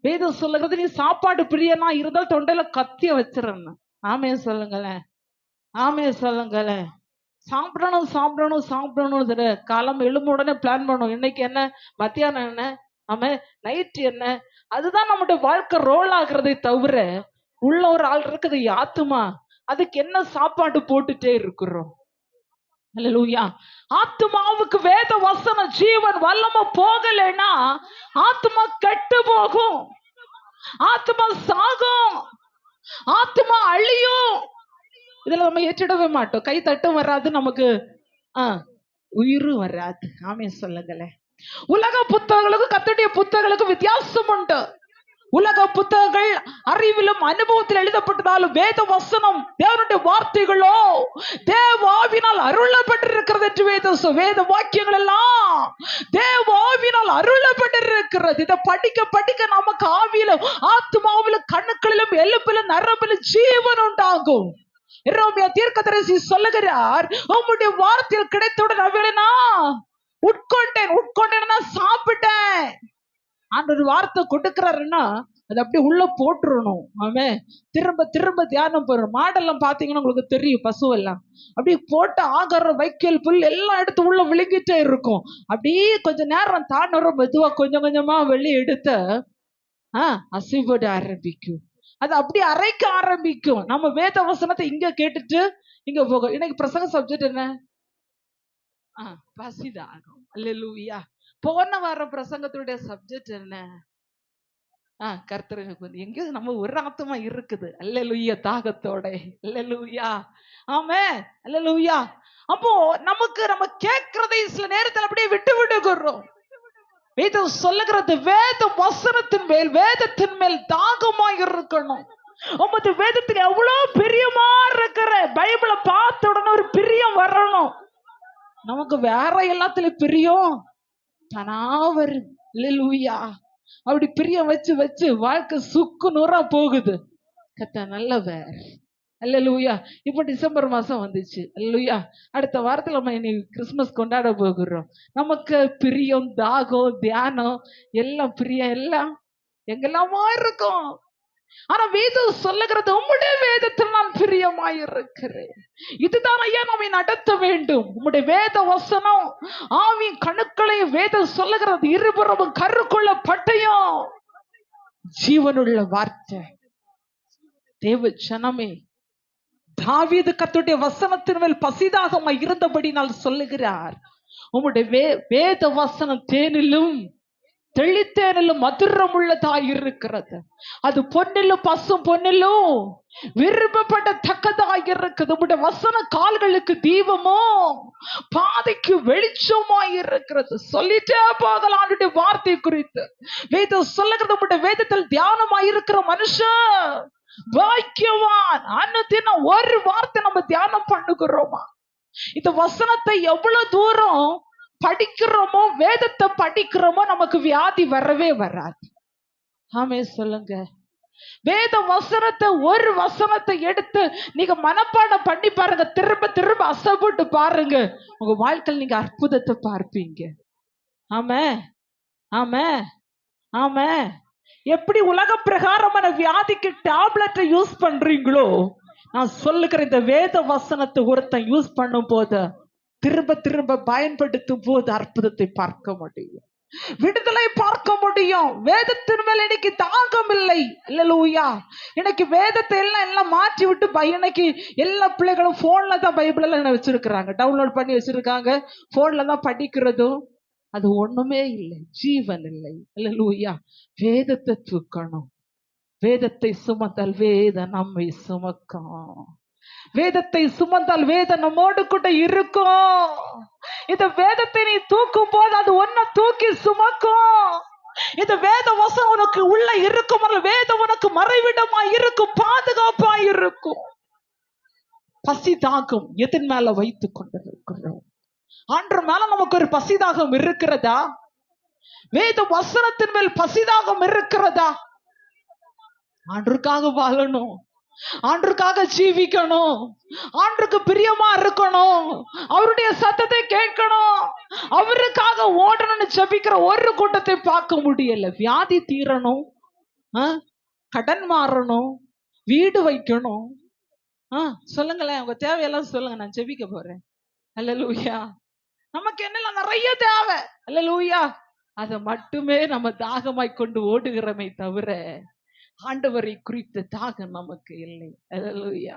வேதம் சொல்லுகிறது நீ சாப்பாடு பிரியனா இருந்தால் தொண்டையில கத்திய வச்சிடணும். ஆமென் சொல்லுங்களேன். ஆமென் சொல்லுங்களேன். சாப்பிடணும் சாப்பிடணும் சாப்பிடணும். காலம் எழும்ப உடனே பிளான் பண்ணும், இன்னைக்கு என்ன, மத்தியானம் என்ன, ஆமா நைட் என்ன. அதுதான் நம்முடைய வாழ்க்கை ரோல் ஆகுறதை தவிர உள்ள ஒரு ஆள் இருக்குது ஆத்துமா, அதுக்கு என்ன சாப்பாடு போட்டுட்டே இருக்கிறோம். அல்லேலூயா. ஆத்மாவுக்கு வேத வசனம் ஜீவன் வல்லமை போகலைன்னா ஆத்மா கெட்டு போகும், ஆத்மா சாகும், ஆத்மா அழியும். இதுல நம்ம ஏற்றிடவே மாட்டோம். கை தட்டும் வராது, நமக்கு உயிரும் வராது. ஆமென் சொல்லுங்களேன். உலக புத்தகங்களுக்கும் கர்த்தருடைய புத்தகங்களுக்கும் வித்தியாசம் உண்டு. உலக புத்தகங்கள் அறிவிலும் அனுபவத்தில் எழுதப்பட்டதாலும் வேத வசனம் தேவனுடைய வார்த்தைகளோ தேவாவினால் அருளப்பட்டிருக்கிறது என்று வேத வாக்கியங்கள் எல்லாம் தேவாவினால் அருளப்பட்டிருக்கிறது. இதை படிக்க படிக்க நமக்கு ஆவியிலும் ஆத்மாவிலும் கண்ணுக்களிலும் எலும்பிலும் நரம்பிலும் ஜீவன் உண்டாகும். எரேமியா தீர்க்கதரிசி சொல்லுகிறார், உம்முடைய வார்த்தையில் கிடைத்தவுடன் அவைகளை நான் உட்கொண்டேன், சாப்பிட்டேன். ஆண்டவர் வார்த்தை கொடுக்கிறாருன்னா அது அப்படியே உள்ள போட்டுறணும். ஆமென். திரும்ப திரும்ப தியானம் போறோம். மாடெல்லாம் பாத்தீங்கன்னா உங்களுக்கு தெரியும், பசுவெல்லாம் அப்படியே போட்டு ஆகாரம் வைக்கல் புல் எல்லாம் எடுத்து உள்ள விழுங்கிட்டே இருக்கும். அப்படியே கொஞ்ச நேரம் தாண்டவரும் மெதுவா கொஞ்சம் கொஞ்சமா வெளியே எடுத்து அசைபட ஆரம்பிக்கும். அது அப்படி அரைக்க ஆரம்பிக்கும். நம்ம வேத வசனத்தை இங்க கேட்டுட்டு இங்க போகும். இன்னைக்கு பிரசங்க சப்ஜெக்ட் என்ன? பசிதாகம். அல்லேலூயா. போன வார பிரசங்கத்துடைய சப்ஜெக்ட் என்ன? கர்த்தருக்கு வந்து எங்க நம்ம ஒரு ஆத்மா இருக்குது. அல்லேலூயா. தாகத்தோட. அல்லேலூயா. ஆமென். அல்லேலூயா. அப்போ நமக்கு நம்ம கேட்கிறதை சில நேரத்தில் அப்படியே விட்டு விடுகிறோம். வேதம் சொல்லுகிறது வேத வசனத்தின் மேல் வேதத்தின் மேல் தாகமாக இருக்கணும். உமது வேதத்தில் எவ்வளவு பிரியமா இருக்கிற பைபிளை பார்த்த உடனே ஒரு பிரியம் வரணும். நமக்கு வேற எல்லாத்துலயும் பிரியம் தானா வரும். அல்லேலூயா. அப்படி பிரியம் வச்சு வச்சு வாழ்க்கை சுக்கு நூறா போகுது. கர்த்தர் நல்லவர். அல்லேலூயா. இப்ப டிசம்பர் மாசம் வந்துச்சு. அல்லேலூயா. அடுத்த வாரத்துல நம்ம இன்னைக்கு கிறிஸ்துமஸ் கொண்டாட போகிறோம். நமக்கு பிரியம், தாகம், தியானம் எல்லாம் பிரியம் எல்லாம் எங்கெல்லாமா இருக்கும். ஆனா வேதம் சொல்லுகிறது, உம்முடைய வேதத்தில் நான் பிரியமாயிருக்கிறேன். இதுதான் ஐயா நம்மை நடத்த வேண்டும். உம்முடைய வேத வசனம் ஆவியின் கணுக்களையும் வேதம் சொல்லுகிறது, இருபுறமும் கருக்குள்ள பட்டயம் ஜீவனுள்ள வார்த்தை. தேவ ஜனமே, தாவீது கர்த்தருடைய வசனத்தின் மேல் பசிதாகமா இருந்தபடி நான் சொல்லுகிறார், உம்முடைய வேத வசனம் தேனிலும் தெளித்தேனிலும் மதுரம் உள்ளதாய் இருக்கிறது. அது பொன்னிலும் பசும் பொன்னிலும் விரும்பப்படத்தக்கதாய் இருக்குது. உம்முடைய வசன கால்களுக்கு தீபமோ பாதைக்கு வெளிச்சமாய் இருக்கிறது. சொல்லிட்டே போகலாம் ஆண்டுடைய வார்த்தை குறித்து. வேதம் சொல்லுகிறது, உம்முடைய வேதத்தில் தியானமாய் இருக்கிற மனுஷன் பாக்கியவான். அன்னுதினம் ஒரு வார்த்தை நம்ம தியானம் பண்ணுகிறோமா? இந்த வசனத்தை எவ்வளவு தூரம் படிக்கிறோமோ, வேதத்தை படிக்கிறோமோ, நமக்கு வியாதி வரவே வராது. ஆமே சொல்லுங்க. வேத வசனத்தை, ஒரு வசனத்தை எடுத்து நீங்க மனப்பாடம் பண்ணி பாருங்க, திரும்ப திரும்ப அசைப்பட்டு பாருங்க, உங்க வாழ்க்கையில் நீங்க அற்புதத்தை பார்ப்பீங்க. ஆமே ஆமே ஆமே. எப்படி உலக பிரகாரமான வியாதிக்கு டேப்லெட்டை யூஸ் பண்றீங்களோ, நான் சொல்லுகிற இந்த வேத வசனத்தை ஒருத்தன் யூஸ் பண்ணும் போது, திரும்ப திரும்ப பயன்படுத்தும் போது அற்புதத்தை பார்க்க முடியும், விடுதலை பார்க்க முடியும். வேதத்தின் மேல இன்னைக்கு தாகம் இல்லை. அல்லேலூயா. இன்னைக்கு வேதத்தை எல்லாம் மாற்றி விட்டு எனக்கு எல்லா பிள்ளைகளும் போன்ல தான் பைபிள் எல்லாம் வச்சிருக்கிறாங்க, டவுன்லோட் பண்ணி வச்சிருக்காங்க, போன்ல தான் படிக்கிறதும். அது ஒண்ணுமே இல்லை, ஜீவன் இல்லை. அல்லேலூயா. வேதத்தை தூக்கணும். வேதத்தை சுமந்தால் வேத நம்மை சுமக்கும். வேதத்தை சுமந்தால் வேதம் நம்மோடு கூட இருக்கும். இந்த வேதத்தை நீ தூக்கும் போது அது ஒன்ன தூக்கி சுமக்கும். இந்த வேத வசனம் உனக்கு உள்ள இருக்கும், வேதம் உனக்கு மறைவிடமா இருக்கும், பாதுகாப்பா இருக்கும். பசிதாகம் எதன் மேல வைத்துக் கொண்டிருக்கிறோம்? ஆண்டவர் மேல நமக்கு ஒரு பசிதாகம் இருக்கிறதா? வேத வசனத்தின் மேல் பசிதாகம் இருக்கிறதா? ஆண்டவருக்காக வாழணும், ஆண்டவருக்காக ஜீவிக்கணும், ஆண்டவருக்கு பிரியமா இருக்கணும், அவருடைய சத்தத்தை கேட்கணும், அவருக்காக ஓடணும்னு ஜெபிக்கிற ஒரு கூட்டத்தை பார்க்க முடியல. வியாதி தீரணும், கடன் மாறணும், வீடு வைக்கணும். சொல்லுங்களேன், உங்க தேவையெல்லாம் சொல்லுங்க, நான் ஜெபிக்க போறேன். அல்லேலூயா. நமக்கு என்னெல்லாம் நிறைய தேவை. அல்லேலூயா. அதை மட்டுமே நம்ம தாகமாய் கொண்டு ஓடுகிறோமே தவிர ஆண்டவரை குறித்த தாகம் நமக்கு இல்லை. அல்லேலூயா.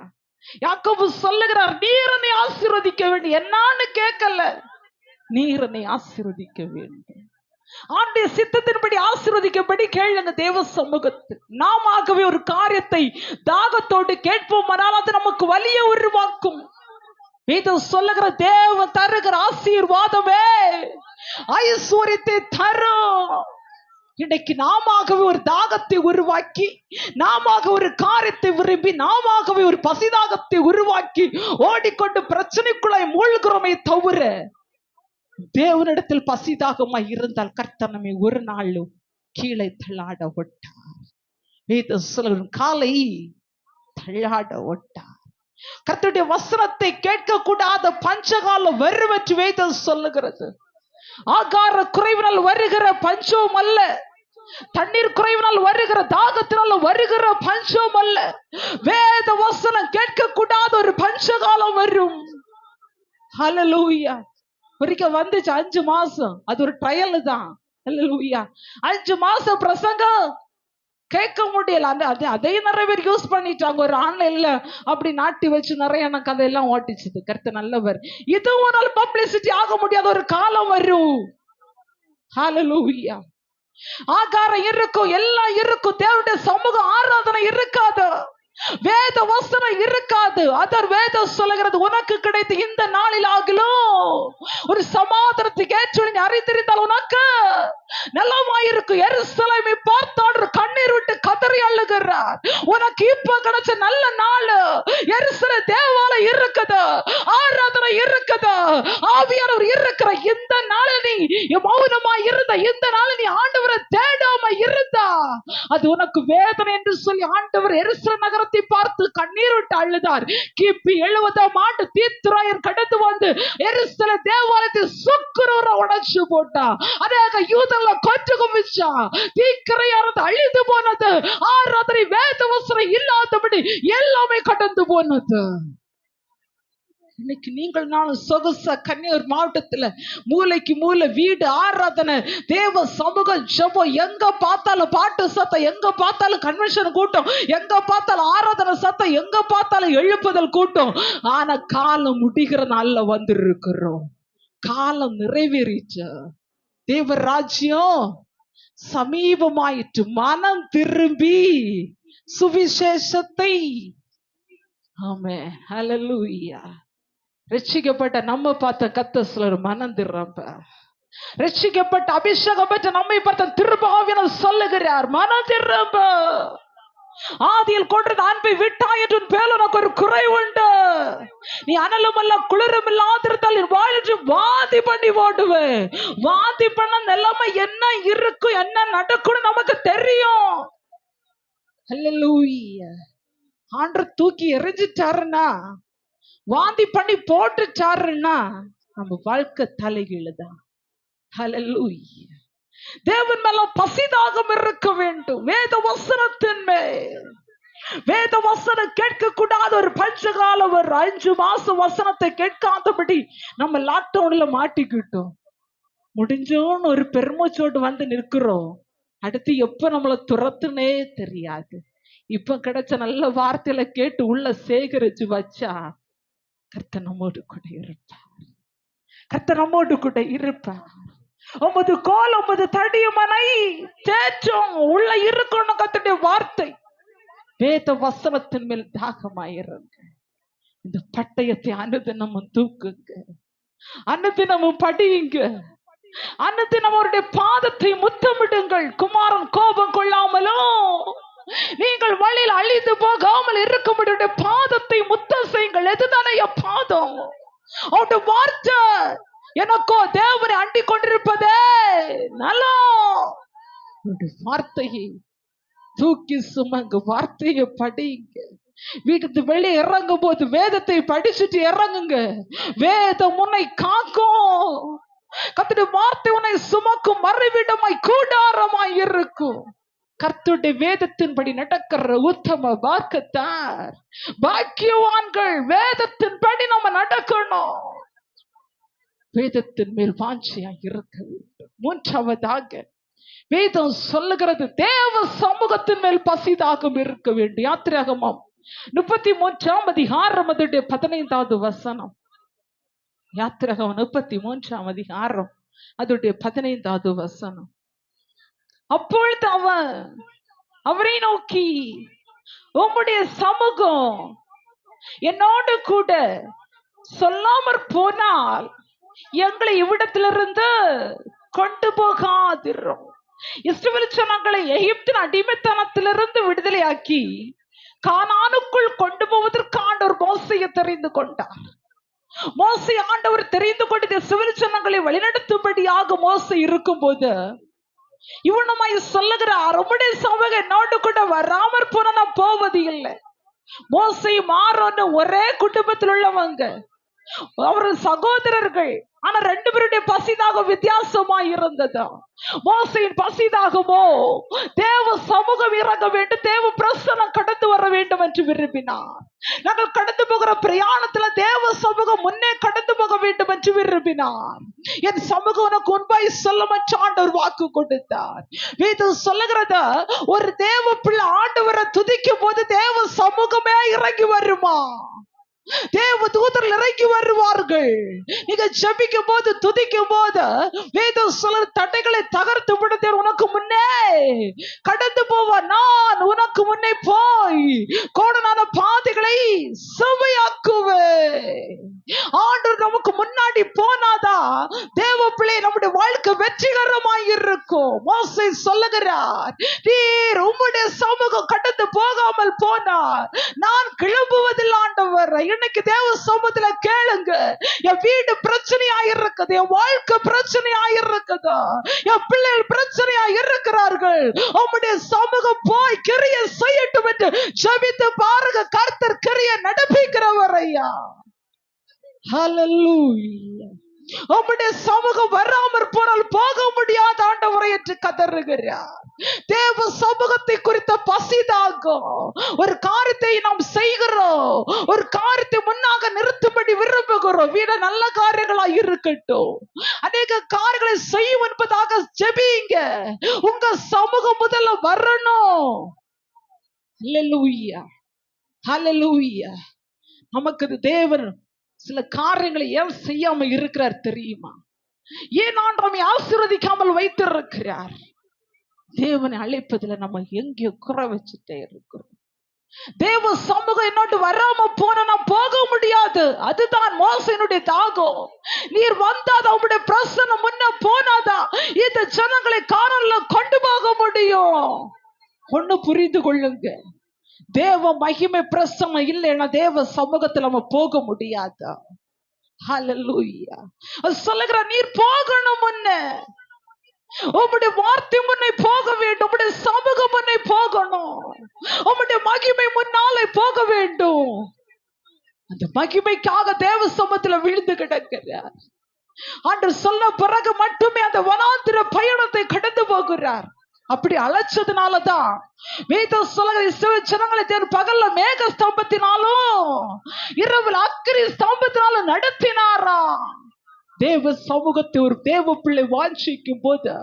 யாக்கோபு சொல்லுகிறார், நீர் என்னை ஆசீர்வதிக்க வேண்டும். என்னான்னு கேட்கல, நீர் என்னை ஆசீர்வதிக்க வேண்டும். ஆண்டுடைய சித்தத்தின்படி ஆசீர்வதிக்கப்படி கேளுங்க தேவ சமூகத்தில். நாமவே ஒரு காரியத்தை தாகத்தோடு கேட்போமானால் அது நமக்கு வலிய உருவாக்கும். வேதம் சொல்லுகிற தேவன் தருகிற ஆசீர்வாதமே ஐஸ்வர்யத்தை தரும். இன்னைக்கு நாமவே ஒரு தாகத்தை உருவாக்கி, நாமவே ஒரு காரியத்தை விரும்பி, நாமவே ஒரு பசிதாகத்தை உருவாக்கி ஓடிக்கொண்டு பிரச்சனைக்குள்ளாய் மூழ்கிறோமே தவிர, தேவனிடத்தில் பசிதாகமாய் இருந்தால் கர்த்தர் நம்மை ஒரு நாளும் கீழே தள்ளாட விட்டார். வேதம் சொல்லுகிற காலை தள்ளாட விட்டார். கர்த்தருடைய வசனத்தை கேட்க கூடாத பஞ்சகாலம் வருவற்று வேதம் சொல்லுகிறது. ஆகார குறைவினால் வருகிற பஞ்சம் அல்ல, தண்ணீர் குறைவினால் வருகிற தாகத்தினால் வருகிற பஞ்சம் அல்ல, வேத வசனம் கேட்க கூடாத ஒரு பஞ்சகாலம் வரும். ஹல்லேலூயா. ஒருக்க வந்துச்சு 5 மாசம், அது ஒரு ட்ரையல் தான். ஹல்லேலூயா. 5 மாசம் பிரசங்கம் கேட்க முடியல. அதையும் நிறைய பேர் யூஸ் பண்ணிட்டாங்க. ஒரு ஆன்லைன்ல அப்படி நாட்டி வச்சு நிறைய எனக்கு அதையெல்லாம் ஓட்டிச்சுது. கர்த்தர் நல்லவர். இதுவும் நாள் பப்ளிசிட்டி ஆக முடியாத ஒரு காலம் வரும். ஹல்லேலூயா. ஆகாரம் இருக்கும், எல்லாம் இருக்கும், தேவனுடைய சமூக ஆராதனை இருக்காது, வேத வசனம் இருக்காது. அதர் வேதம் சொல்லுகிறது, உனக்கு கிடைத்த இந்த நாளில் ஆகிலும் ஒரு சமாதானத்துக்கு ஏற்று அறிந்திருந்தால் உனக்கு நலமாயிருக்கும். எருசலேமை பார்த்தாடு கண்ணீர் விட்டு கதறி அழுகிறார். உனக்கு இப்ப கிடைச்ச நல்ல நாள். எருசலேம் தேவாலயம் இருக்குது, ஆராதனை இருக்குது, ஆவியானவர் இருக்கிற இந்த நாளில் நீ மௌனமா இருந்த, இந்த நாளில் நீ ஆண்டவரை தேடாம இருந்தா அது உனக்கு வேதனை என்று சொல்லி ஆண்டவர் எருசலேம் நகரத்தை பார்த்து கண்ணீர் விட்டு அழுதார். கிபி 70ஆம் ஆண்டு தீத்துராயர் கடந்து வந்து எருசலேம் தேவாலயத்தை சுக்குநூற உடைச்சு போட்டா. அநேக யூதர்களை கொன்று குவிச்சா. தீக்கிரையானது அழிந்து போனது. ஆராதனை வேத தேவை இல்லாதபடி எல்லாமே கடந்து போனது. இன்னைக்கு நீங்கள் நானும் சொகுசா கன்னியாகுமரி மாவட்டத்துல மூளைக்கு மூளை வீடு ஆராதனை, தேவ சமூகம், ஜெபம், எங்க பார்த்தாலும் பாட்டு சத்தம், எங்க பார்த்தாலும் கன்வென்ஷன் கூட்டம், எங்க பார்த்தாலும் ஆராதனை சத்தம், எங்க பார்த்தாலும் எழுப்புதல் கூட்டம். ஆனா காலம் முடிகிற நாள்ல வந்து இருக்கிறோம். காலம் நிறைவேறிச்சு. தேவ ராஜ்யம் சமீபமாயிற்று. மனம் திரும்பி சுவிசேஷத்தை, ஆமென், ஹல்லேலூயா. ரட்சிக்கப்பட்ட நம்ம பார்த்த கர்த்தர் சொல்றார், மனம் திரும்ப. ரட்சிக்கப்பட்ட அபிஷேகம் பெற்ற நம்மை பார்த்த திரும்ப ஆவியானவர் சொல்லுகிறார், மனம் திரும்ப. ஆதியில் கொண்டது அன்பை விட்டாய் என்று பேர் உனக்கு ஒரு குறை உண்டு. நீ அனலும் அல்ல குளிரும் இல்லாதிருந்தால் என் வாயிற்று வாதி பண்ணி போடுவேன். வாதி பண்ண நிலைமை என்ன இருக்கும், என்ன நடக்கும் நமக்கு தெரியும். ஹல்லேலூயா. ஆண்டவர் தூக்கி எறிஞ்சிட்டாருன்னா, வாந்தி பண்ணி போட்டுச்சாருன்னா நம்ம வாழ்க்கை தலைகீழுதான். ஹல்லேலூயா. தேவன் மேல பசிதாகம் இருக்க வேண்டும். வேத வசனத்தின் மேல். வேத வசனம் கேட்க கூடாத ஒரு பஞ்சகாலம், ஒரு 5 மாசம் வசனத்தை கேட்காதபடி நம்ம லாக்டவுன்ல மாட்டிக்கிட்டோம். முடிஞ்சோன்னு ஒரு பெருமூச்சோடு வந்து நிற்கிறோம். அடுத்து எப்ப நம்மளை துரத்துனே தெரியாது. இப்ப கிடைச்ச நல்ல வார்த்தையில கேட்டு உள்ள சேகரிச்சு வச்சா கர்த்தர் நம்மோடு கூட இருப்பார். கர்த்தர் நம்மோடு கூட இருப்பார். உமது கோல் உமது தடியமனை தேற்றும் உள்ள இருக்கணும். கர்த்தருடைய வார்த்தை, வேத வசனத்தின் மேல் தாகமாயிருங்க. இந்த பட்டயத்தை அனுதினமும் தூக்குங்க, அனுதினமும் படியுங்க, அனுதினம் அவருடைய பாதத்தை முத்தமிடுங்கள். குமாரன் கோபம் கொள்ளாமலும் நீங்கள் வழியில் அழிந்து போகாமல் இருக்கும்படி பாதத்தை முத்தம் செய்யுங்கள். எதுதானே பாதம்? அவருடைய வார்த்தை எனக்கோ தேவனை அண்டிக் கொண்டிருப்பதே நல்ல. வார்த்தையை தூக்கி சுமங்க, வார்த்தையை படிங்க. வீட்டுக்கு வெளியே இறங்கும் போது வேதத்தை படிச்சுட்டு இறங்குங்க. வேதம் உன்னை காக்கும். கர்த்தருடைய வார்த்தை உன்னை சுமக்கும். மறைவிடமாய் கூடாரமாய் இருக்கும். கர்த்தருடைய வேதத்தின்படி நடக்கிற உத்தம வாக்கத்தார் பாக்கியவான்கள். வேதத்தின்படி நம்ம நடக்கணும். வேதத்தின் மேல் வாஞ்சையா இருக்க வேண்டும். 3வது வேதம் சொல்லுகிறது, தேவ சமூகத்தின் மேல் பசிதாகம் இருக்க வேண்டும். யாத்திராகமம் 33ஆம் அதிகாரம் அதோடைய 15வது வசனம். யாத்திராகமம் 33ஆம் அதிகாரம் அதோடைய 15வது வசனம். அப்பொழுது அவன் அவரை நோக்கி, உம்முடைய சமூகம் என்னோடு கூட சொல்லாமற் போனால் எங்களை இவ்விடத்திலிருந்து கொண்டு போகாதிரும். இஸ்ரவேல் ஜனங்களை எகிப்தின் அடிமைத்தனத்திலிருந்து விடுதலையாக்கி கானானுக்குள் கொண்டு போவதற்கு ஆண்டவர் மோசேயை தெரிந்து கொண்டார். மோசே ஆண்டவர் தெரிந்து கொண்டு இஸ்ரவேல் ஜனங்களை வழிநடத்தும்படியாக மோசே இருக்கும் போது இவனுமாய் சொல்லுகிறார், உம்முடைய சமூகம் என்னோடு கூட வராமற் போன நான் போவது இல்லை. மோசே ஆரோன் ஒரே குடும்பத்தில் உள்ளவங்க, அவர் சகோதரர்கள். ஆனா 2 பேருடைய பசிதாகம் வித்தியாசமா இருந்தது. மோசையின் பசிதாகமோ தேவ சமூகம் இறங்க வேண்டும், தேவ பிரசன்னம் கடந்து வர வேண்டும் என்று விரும்பினார். நாங்கள் கடந்து போகிற பிரயாணத்துல தேவ சமூகம் முன்னே கடந்து போக வேண்டும் என்று விரும்பினார். என் சமூகம் உனக்கு உண்பாய் சொல்லும் என்று ஆண்டவர் வாக்கு கொடுத்தார். வேதம் சொல்லுகிறத, ஒரு தேவ பிள்ளை ஆண்டவரை துதிக்கும் போது தேவ சமூகமே இறங்கி வருமா? தேவ தூதர்கள் இறங்கி வருவார்கள். நீங்க ஜெபிக்கும் போது, துதிக்கும் போது வேதம் சொல்ற தடைகளை தகர்த்து விடுதே உனக்கு முன்னே கடந்து போவா. நான் உனக்கு முன்னே போய் கோடனான பாதைகளை சுவையாக்குவேன். ஆண்டவர் நமக்கு முன்னாடி போனாதான் தேவ பிள்ளை நம்முடைய வாழ்க்கை வெற்றிகரமாய் இருக்கும். மோசே சொல்லுகிறார், நீர் உம்முடைய சமூகம் கடந்து போகாமல் போனார் நான் கிளம்புவதில் ஆண்டவர். இன்னைக்கு தேவ சமூகத்துல கேளுங்க, என் வீடு பிரச்சனையா இருக்குது, என் வாழ்க்கை பிரச்சனையா இருக்குது, என் பிள்ளைகள் பிரச்சனையா இருக்கிறார்கள். உம்முடைய சமூகம் போய் கிரியை செய்யட்டும் என்று ஜெபித்து பாருங்க. கர்த்தர் கிரியை நடப்பிக்கிறவர் ஐயா. ஹல்லேலூயா. உம்முடைய சமூகம் வராமற் போனால் போக முடியாத ஆண்டவரை என்று கதறுகிறார். தேவ சமூகத்தை குறித்த பசிதாகும். ஒரு காரியத்தை நாம் செய்கிறோம், ஒரு காரியத்தை முன்னாக நிறுத்தும்படி விரும்புகிறோம். வீட நல்ல காரியங்களா இருக்கட்டும், அநேக காரியங்களை செய்யும் என்பதாக ஜெபிங்க. உங்க சமூகம் முதல்ல வரணும். ஹல்லேலூயா, ஹல்லேலூயா. நமக்கு தேவன் சில காரியங்களை ஏன் செய்யாம இருக்கிறார் தெரியுமா? ஏன் ஆண்டவரை ஆசீர்வதிக்காமல் வைத்திருக்கிறார்? தேவனை அழைப்பதில் நம்ம எங்கே குறை வச்சுட்டே இருக்கிறோம். தேவ சமூகம் என்னோடு வராம போன நான் போக முடியாது. அதுதான் மோசனுடைய தாகம். நீர் வந்தாதான் உங்களுடைய பிரசன்னம் முன்ன போனாதான் இந்த ஜனங்களை காரணம்ல கொண்டு போக முடியும். ஒண்ணு புரிந்து கொள்ளுங்க, தேவ மகிமை பிரசன்னம் இல்லைன்னா தேவ சமூகத்துல நம்ம போக முடியாது. ஹல்லேலூயா. சொல்லுகிற நீர் போகணும், முன்ன உம்முடைய வார்த்தை முன்னே போக வேண்டும், உம்முடைய சமூகம் முன்னே போகணும், உம்முடைய மகிமை முன்னாலே போக வேண்டும். அந்த மகிமைக்காக தேவ சமூகத்துல விழுந்து கிடக்கிறார். அன்று சொன்ன பிறகு மட்டுமே அந்த வனாந்திர பயணத்தை கடந்து போகிறார். அப்படி அழைச்சதுனாலதான் வேதம் சொல்லுகிற ஜனங்களை தேவன் பகல்ல மேக ஸ்தம்பத்தினாலும் இரவில் அக்கினி ஸ்தம்பத்தினாலும் நடத்தினாரா. தேவ சமூகத்தை ஒரு தேவ பிள்ளை வாஞ்சிக்கும் போது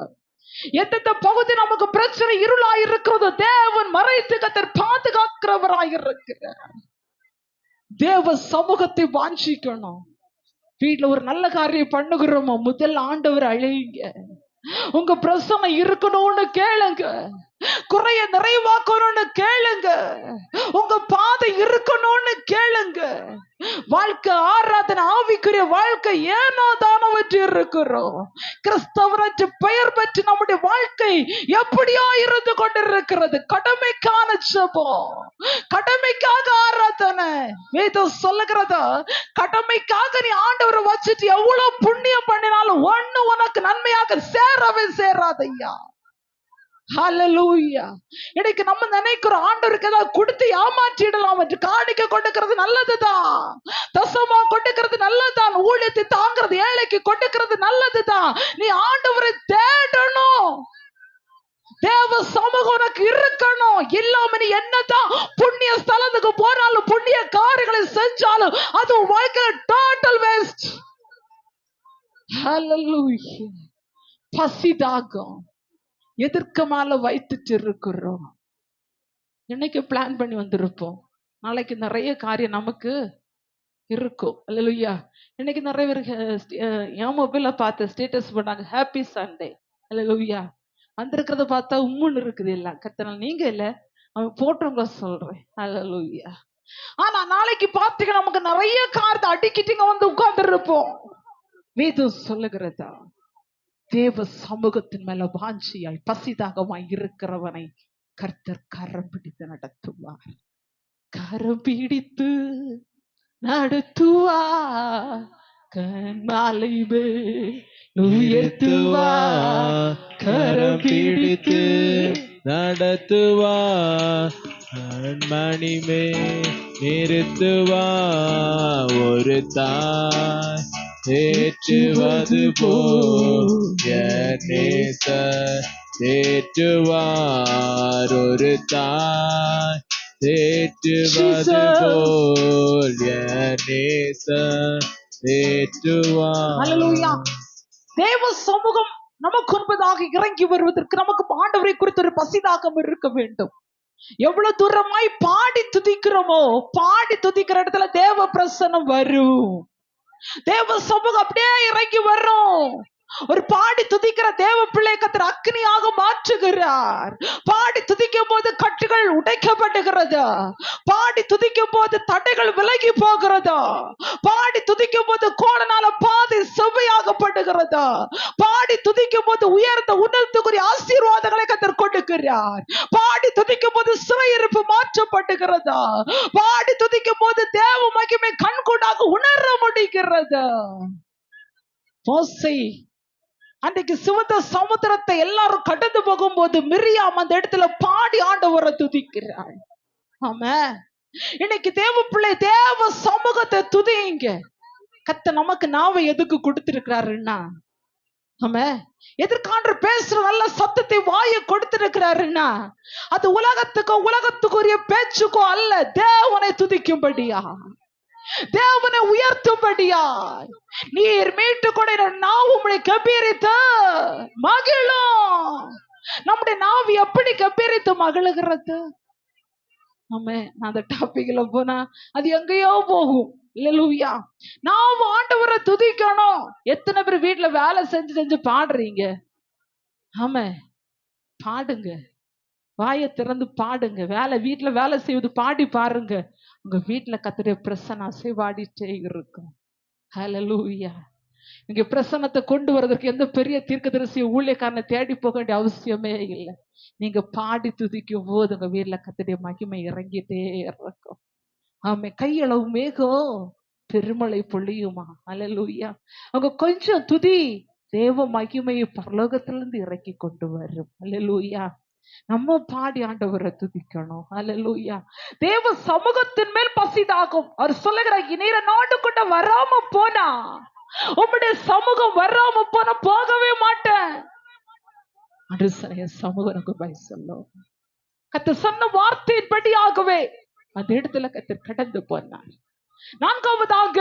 எந்தெந்த பகுதி நமக்கு பிரச்சனை இருளா இருக்கிறதோ தேவன் மறைத்து கர்த்தர் பாதுகாக்கிறவராயிருக்கிறார். தேவ சமூகத்தை வாஞ்சிக்கணும். வீட்டுல ஒரு நல்ல காரியம் பண்ணுகிறோமோ முதல் ஆண்டவர் அழைங்க. உங்க பிரசனம் இருக்கணும்னு கேளுங்க, குறைய நிறைவாக்கணும்னு கேளுங்க, உங்க பாதை இருக்கணும்னு கேளுங்க. வாழ்க்கை ஆராதனை ஆவிக்குரிய வாழ்க்கை ஏனோ தானவற்று இருக்கிறோம். கிறிஸ்தவரற்ற பெயர் பெற்று நம்முடைய வாழ்க்கை எப்படியோ இருந்து கொண்டிருக்கிறது. கடமைக்கான ஜெபம், கடமைக்காக ஆராதனை. வேதம் சொல்லுகிறதா, கடமைக்காக நீ ஆண்டவரை வச்சுட்டு எவ்வளவு புண்ணியம் பண்ணினாலும் ஒண்ணு உனக்கு நன்மையாக சேரவே சேராதையா. ஹல்லேலூயா. இன்னைக்கு நம்ம நினைக்கிறோம் ஆண்டவருக்கு ஏதாவது கொடுத்து ஏமாற்றிடலாம் என்று. காணிக்க கொடுக்கிறது நல்லதுதான், தசமா கொடுக்கிறது நல்லதுதான், ஊழியத்தை தாங்கிறது ஏழைக்கு கொடுக்கிறது நல்லதுதான். நீ ஆண்டவரை தேடணும், தேவ சமூகம் உனக்கு இருக்கணும். இல்லாம நீ என்னதான் புண்ணிய ஸ்தலத்துக்கு போனாலும் புண்ணிய காரியங்களை செஞ்சாலும் அது வாழ்க்கையில டோட்டல் வேஸ்ட். ஹல்லேலூயா. பசிதாகம் எதற்கு மேல வைத்துட்டு இருக்கிறோம். இன்னைக்கு பிளான் பண்ணி வந்திருப்போம், நாளைக்கு நிறைய காரியம் நமக்கு இருக்கும். அல்லேலூயா. இன்னைக்கு நிறைய பேருக்கு என் மொபைல பார்த்து ஸ்டேட்டஸ் பண்ணாங்க, ஹாப்பி சண்டே. அல்லேலூயா. வந்திருக்கிறத பார்த்தா உம்முன்னு இருக்குது எல்லாம். கத்தனால் நீங்க இல்ல, அவன் போட்டவங்க சொல்றேன். அல்லேலூயா. ஆனா நாளைக்கு பார்த்துக்க நமக்கு நிறைய காரியத்தை அடிக்கிட்டு வந்து உட்கார்ந்து இருப்போம். வேதம் சொல்லுகிறதா, தேவ சமூகத்தின் மேல வாஞ்சியாய் பசிதாகமாய் இருக்கிறவனை கர்த்தர் கரம் பிடித்து நடத்துவார். கரம் பிடித்து நடத்துவார், கண்மாலை உயர்த்துவார். கரம் பிடித்து நடத்துவார், கண்மணிமே நிறுத்துவார். ஒரு தாய் தேற்றுவது போல் என் நேசர் தேற்றுவார். ஒரு தாய் தேற்றுவது போல் என் நேசர் தேற்றுவார். ஹல்லேலூயா. தேவ சமூகம் நமக்கு முன்பதாக இறங்கி வருவதற்கு நமக்கு ஆண்டவரை குறித்து ஒரு பசிதாகம் இருக்க வேண்டும். எவ்வளவு தூரமாய் பாடி துதிக்கிறோமோ, பாடி துதிக்கிற இடத்துல தேவ பிரசன்னம் வரும், தேவ சமூகம் அப்படியே இறங்கி வரும். ஒரு பாடி துதிக்கிற தேவ பிள்ளை கர்த்தர் அக்னியாக மாற்றுகிறார். பாடி துதிக்கும் போது கட்டுகள் உடைக்கப்படுகிறது, பாடி துதிக்கும் போது தடைகள் விலகி போகிறது, பாடி துதிக்கும் போது கோணனால பாதை செவ்வையாகப்படுகிறது, பாடி துதிக்கும் போது உயர்ந்த உணர்த்துக்குரிய ஆசீர்வாதங்களை கர்த்தர் கொடுக்கிறார். பாடி துதிக்கும் போது சிறையிருப்பு மாற்றப்படுகிறது, பாடி துதிக்கும் போது தேவ மகிமை கண்கூடாக உணர முடிகிறது. மோசே அன்றைக்கு சிவந்த சமுத்திரத்தை எல்லாரும் கடந்து போகும்போது மிரியாம் அந்த இடத்துல பாடி ஆண்டவரை துதிக்கிறாள். ஆமா, இன்னைக்கு தேவ பிள்ளை தேவ சமூகத்தை துதிங்க. கத்த நமக்கு நாவை எதுக்கு கொடுத்திருக்கிறாருன்னா, ஆமா, எதிர்காண்டு பேசுற நல்ல சத்தத்தை வாயை கொடுத்திருக்கிறாருன்னா அது உலகத்துக்குரிய பேச்சுக்கோ அல்ல, தேவனை துதிக்கும்படியா, தேவனை உயர்த்தும்படியா. நீர் மீட்டு கொண்ட நாவு உம்முடைய கம்பீரித்து மகிழும். நம்முடைய நாவு எப்படி கம்பீரித்து மகிழுகிறது? ஆமே, நான் அந்த டாபிக்ல போனா அது எங்கேயோ போகும். அல்லேலூயா. நாம ஆண்டவரை துதிக்கணும். எத்தனை பேர் வீட்டுல வேலை செஞ்சு பாடுறீங்க? ஆமா, பாடுங்க, வாயை திறந்து பாடுங்க. வீட்டுல வேலை செய்வது பாடி பாருங்க. உங்க வீட்டுல கர்த்தருடைய பிரசன்னம் அசைவாடிட்டே இருக்கும். ஹல்லேலூயா. இங்க பிரசன்னத்தை கொண்டு வர்றதுக்கு எந்த பெரிய தீர்க்கதரிசி ஊழியக்காரனை தேடி போக வேண்டிய அவசியமே இல்லை. நீங்க பாடி துதிக்கும் போது உங்க வீட்டுல கர்த்தருடைய மகிமை இறங்கிட்டே இருக்கும். ஆமே, கையளவு மேகம் பெருமழை பொழியுமா. அல்லேலூயா. அவங்க கொஞ்சம் துதி, தேவ மகிமையை பரலோகத்திலிருந்து இறக்கி கொண்டு வரும். அல்லேலூயா. நம்ம பாடி ஆண்டவரை துதிக்கணும். அல்லேலூயா. தேவ சமூகத்தின் மேல் பசிதாகும். அவர் சொல்லுகிறார், நீர நாடு கொண்ட வராம போனா, உம்முடைய சமூகம் வராம போனா போகவே மாட்டேன். சமூகம் எனக்கு பய சொல்லும். கத்த சொன்ன வார்த்தையின்படியாகவே அந்த இடத்துல கத்தர் கடந்து போனார். நான்காவதாக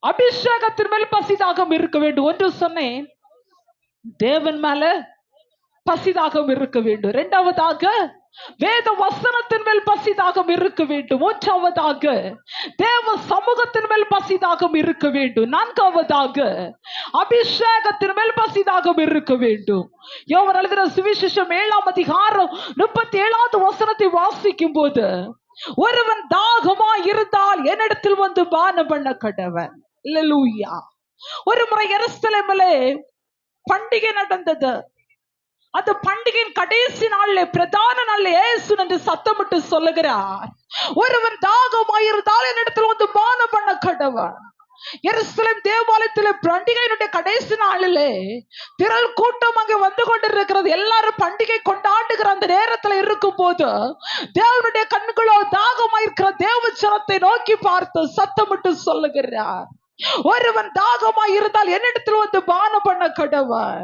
அபிஷேகத்தின் மேல் பசிதாகம் இருக்க வேண்டும். ஒன்று சொன்னேன், தேவன் மேல பசிதாகம் இருக்க வேண்டும். இரண்டாவதாக வேத வசனத்தின் மேல் பசிதாகம் இருக்க வேண்டும். மூன்றாவதாக தேவ சமூகத்தின் மேல் பசிதாகம் இருக்க வேண்டும். நான்காவதாக அபிஷேகத்தின் மேல் பசிதாகம் இருக்க வேண்டும். யோவான் எழுதின சுவிசேஷம் 7ஆம் அதிகாரம் 37வது வசனத்தை வாசிக்கும் போது, ஒருவன் தாகமா இருந்தால் என்னிடத்தில் வந்து பானம் பண்ண கடவன். அல்லேலூயா. ஒரு முறை எருசலேமிலே பண்டிகை நடந்தது. அந்த பண்டிகையின் கடைசி நாள்ல, பிரதான நாள்ல இயேசு என்று சத்தமிட்டு சொல்லுகிறார், ஒருவன் தாகமாயிருந்தால் என்னிடத்தில் வந்து பானம் பண்ண கடவன். எருசலேம் தேவாலயத்திலே பண்டிகையினுடைய கடைசி நாளிலே திரள் கூட்டம் அங்கே வந்து கொண்டிருக்கிறது. எல்லாரும் பண்டிகை கொண்டாடுகிற அந்த நேரத்துல இருக்கும் போது தேவனுடைய கண்களோ தாகமாயிருக்கிற தேவ ஜனத்தை நோக்கி பார்த்து சத்தமிட்டு சொல்லுகிறார், ஒருவன் தாகமாய் இருந்தால் என்னிடத்தில் வந்து பானம் பண்ண கடவன்.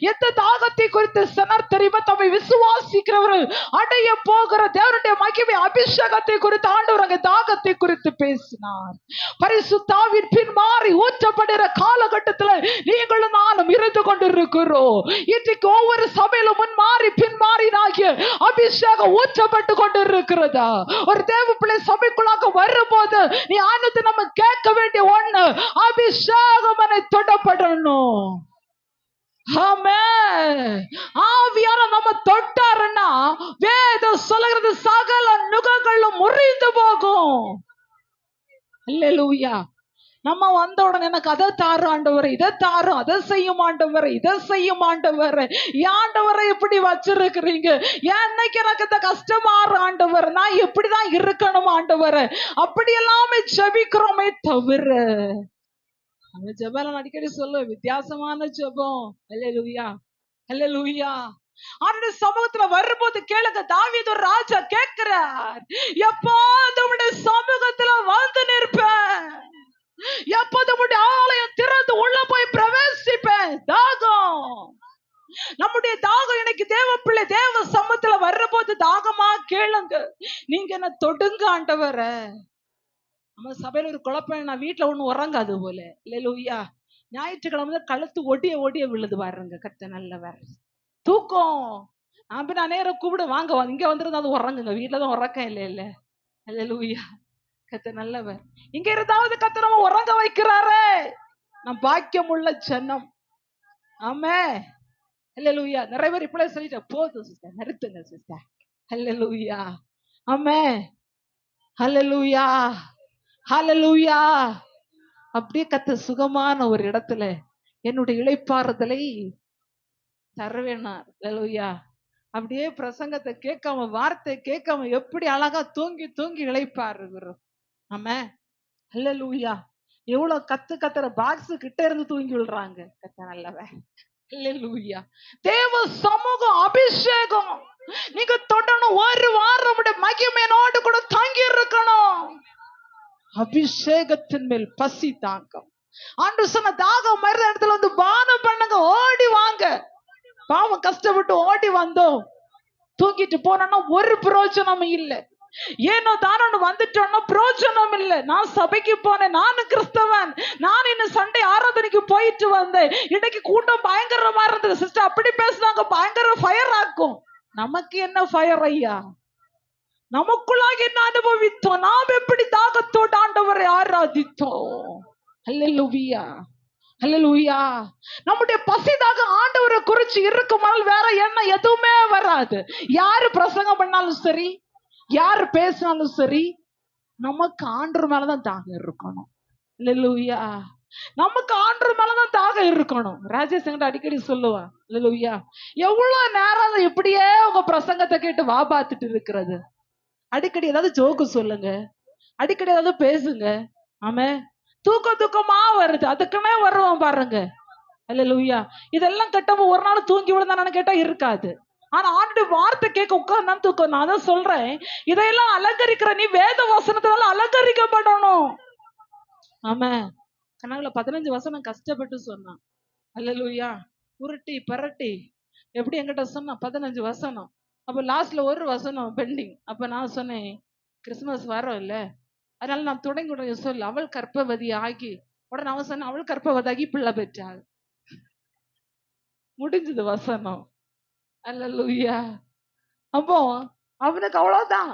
எந்த தாகத்தை குறித்து சொன்னார் தெரியுமா? தம்மை விசுவாசிக்கிறவர்கள் அடைய போகிற தேவனுடைய மகிமை அபிஷேகத்தை குறித்து ஆண்டவர் அங்கே தாகத்தை குறித்து பேசினார். பரிசுத்த ஆவியின் பின்மாறி ஊற்றப்படுகிற காலகட்டத்தில் நீங்களும் நானும் இருந்து கொண்டிருக்கிறோம். இன்றைக்கு ஒவ்வொரு சபையிலும் முன்மாறி பின்மாறினாகிய அபிஷேகம் ஊற்றப்பட்டு கொண்டிருக்கிறதா? ஒரு தேவ பிள்ளை சபைக்குள்ளாக வரும்போது நீ ஆனது நம்ம கேட்க வேண்டிய ஒண்ணு, அபிஷேகம் என்னை தொடப்படணும். ஆவியான நம்ம தொட்டாருன்னா வேதம் சொல்லுகிறது சகல நுகங்களும் முறிந்து போகும். அல்லேலூயா. நம்ம வந்த உடனே எனக்கு அதை தாரு ஆண்டவரை, இதை தாரும், அதை செய்யும் ஆண்டவரை, இதை செய்யும் ஆண்டவரை. ஆண்டவரை இப்படி வச்சிருக்கிறீங்க, என்னைக்கு எனக்கு இந்த கஷ்டமாறு ஆண்டவர், நான் எப்படிதான் இருக்கணும் ஆண்டவரை, அப்படி எல்லாமே ஜெபிக்கிறோமே தவிர, அந்த ஜெபம் அடிக்கடி சொல்ல வித்தியாசமான ஜெபம். அல்லேலூயா, அல்லேலூயா. அவருடைய சமூகத்துல வரும்போது கேளுங்க, தாவீது ஒரு ராஜா கேட்கிறார், எப்போது உம்முடைய சமூகத்துல வந்து நிற்பேன், எப்போது உம்முடைய ஆலயம் திறந்து உள்ள போய் பிரவேசிப்பேன். தாகம், நம்முடைய தாகம் இன்னைக்கு தேவ பிள்ளை தேவ சமூகத்துல வர்றபோது தாகமா கேளுங்க, நீங்க என்ன தொடுங்க ஆண்டவரை. நம்ம சபையில ஒரு குழப்பம், நான் வீட்டுல ஒண்ணு உறங்காது போல. இல்லையா, ஞாயிற்றுக்கிழமை கழுத்து ஒடிய விழுது பாருங்க. கத்த நல்லவர். தூக்கம் நான் நேரம் கூப்பிட, வாங்க இங்க வந்துருந்தா அது உறங்குங்க, வீட்டுலதான் உறக்கம் இல்ல. அல்லேலூயா. கத்த நல்லவர். இங்க இருந்தாவது கத்த நம்ம உறங்க வைக்கிறாரே, நம் பாக்கியம் உள்ள ஜனம். ஆமே, அல்லேலூயா. நிறைய பேர் இப்படியே சொல்லிட்ட, போதும் சிஸ்டர், நிறுத்துங்க சிஸ்டர். அல்லேலூயா. ஆமே, அல்லேலூயா, ஹல்லேலூயா. அப்படியே கத்த சுகமான ஒரு இடத்துல என்னுடைய இளைப்பாறுதலை தருவேனார். அல்லேலூயா. அப்படியே பிரசங்கத்தை கேட்காம, வார்த்தை கேட்காம எப்படி அழகா தூங்கி இளைப்பாருகிறோம். ஆமா, அல்லேலூயா. எவ்வளவு கத்துற பாக்ஸ் கிட்ட இருந்து தூங்கி விழுறாங்க. கத்த நல்லவன். அல்லேலூயா. தேவ சமூகம் அபிஷேகம் நீங்க தொடணும். ஒரு வாரம் மகிமையோடு கூட தங்கி இருக்கணும். அபிஷேகத்தின் மேல் பசி தாக்கம். ஆண்டவர் சொன்ன தாகம் மருந்த இடத்துல வந்து பானம் பண்ணுங்க, ஓடி வாங்க. பாவம் கஷ்டப்பட்டு ஓடி வந்தோம், தூங்கிட்டு போனோம்னா ஒரு பிரயோஜனம் இல்லை. ஏனோ தானோன்னு வந்துட்டோம்னா பிரயோஜனம் இல்லை. நான் சபைக்கு போனேன், நானும் கிறிஸ்தவன், நான் இன்னும் சண்டே ஆராதனைக்கு போயிட்டு வந்தேன், இன்னைக்கு கூட்டம் பயங்கரமா இருந்தது சிஸ்டர், அப்படி பேசுனாங்க, பயங்கர ஃபயர் ஆக்கும். நமக்கு என்ன ஃபயர் ஐயா? நமக்குள்ளாக என்ன அனுபவித்தோம்? நாம் எப்படி தாகத்தோடு ஆண்டவரை ஆராதித்தோம்? அல்லேலூயா, அல்லேலூயா. நம்முடைய பசிதாக ஆண்டவரை குறிச்சு இருக்குமானால் வேற என்ன எதுவுமே வராது. யாரு பிரசங்கம் பண்ணாலும் சரி, யாரு பேசினாலும் சரி, நமக்கு ஆண்டவர் மேலதான் தாகம் இருக்கணும். அல்லேலூயா. நமக்கு ஆண்டவர் மேலதான் தாகம் இருக்கணும். ராஜேஷ் என்கிட்ட அடிக்கடி சொல்லுவா, அல்லேலூயா, எவ்வளவு நேரம் இப்படியே உங்க பிரசங்கத்தை கேட்டு வா பார்த்துட்டு இருக்கிறது? அடிக்கடி ஏதாவது ஜோக்கு சொல்லுங்க, அடிக்கடி ஏதாவது பேசுங்க. ஆமே, தூக்கமா வருது, அதுக்குமே வருவோம் பாருங்க. அல்லேலூயா. இதெல்லாம் கேட்டப்ப ஒரு நாள் தூங்கி விழுந்தானு கேட்டா இருக்காது. ஆனா ஆண்டு வார்த்தை கேட்க உட்கார்ந்தான் தூக்கம். நான் தான் சொல்றேன், இதையெல்லாம் அலங்கரிக்கிற நீ வேத வசனத்தினால அலங்கரிக்கப்படணும். ஆமா, கணக்குல 15 வசனம் கஷ்டப்பட்டு சொன்னான். அல்லேலூயா. உருட்டி பரட்டி எப்படி என்கிட்ட சொன்னா 15 வசனம். அப்ப லாஸ்ட்ல ஒரு வசனம் பெண்டிங். அப்ப நான் சொன்னேன், கிறிஸ்துமஸ் வரோம் இல்ல, அதனால நான் தொடங்கி சொல்ல, அவள் கர்ப்பவதி ஆகி, உடனே அவன் சொன்ன, அவள் கர்ப்பவதாகி பிள்ளை பெற்றாள். முடிஞ்சது வசனம். அல்லேலூயா. அப்போ அவனுக்கு அவ்வளவுதான்.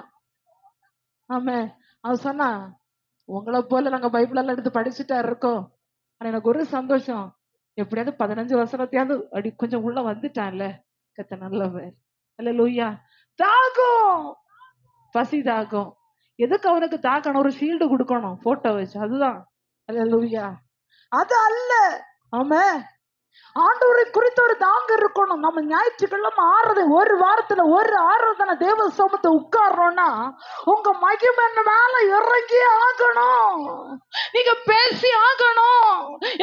ஆமா, அவன் சொன்னா, உங்களை போல நாங்க பைபிள் எல்லாம் எடுத்து படிச்சுட்டா இருக்கோம், ஆனா எனக்கு ஒரு சந்தோஷம், எப்படியாவது 15 வசனத்தையாவது அடி கொஞ்சம் உள்ள வந்துட்டான்ல, கத்த நல்லவர். அல்லேலூயா. தாகம், பசி தாகம். எதுக்கு அவனுக்கு தாக்கணும்? ஒரு ஷீல்டு கொடுக்கணும் போட்டோ வச்சு, அதுதான். அல்லேலூயா. அது அல்ல. ஆமா, ஆண்டவரை குறித்த ஒரு தாகம் இருக்கணும். நம்ம ஞாயிற்றுக்கிழமை ஆறுறது, ஒரு வாரத்துல ஒரு ஆராதனை தேவ சமூகத்தை உட்கார்றோம்னா உங்க மகிமை மேல இறங்கி ஆகணும், நீங்க பேசி ஆகணும்.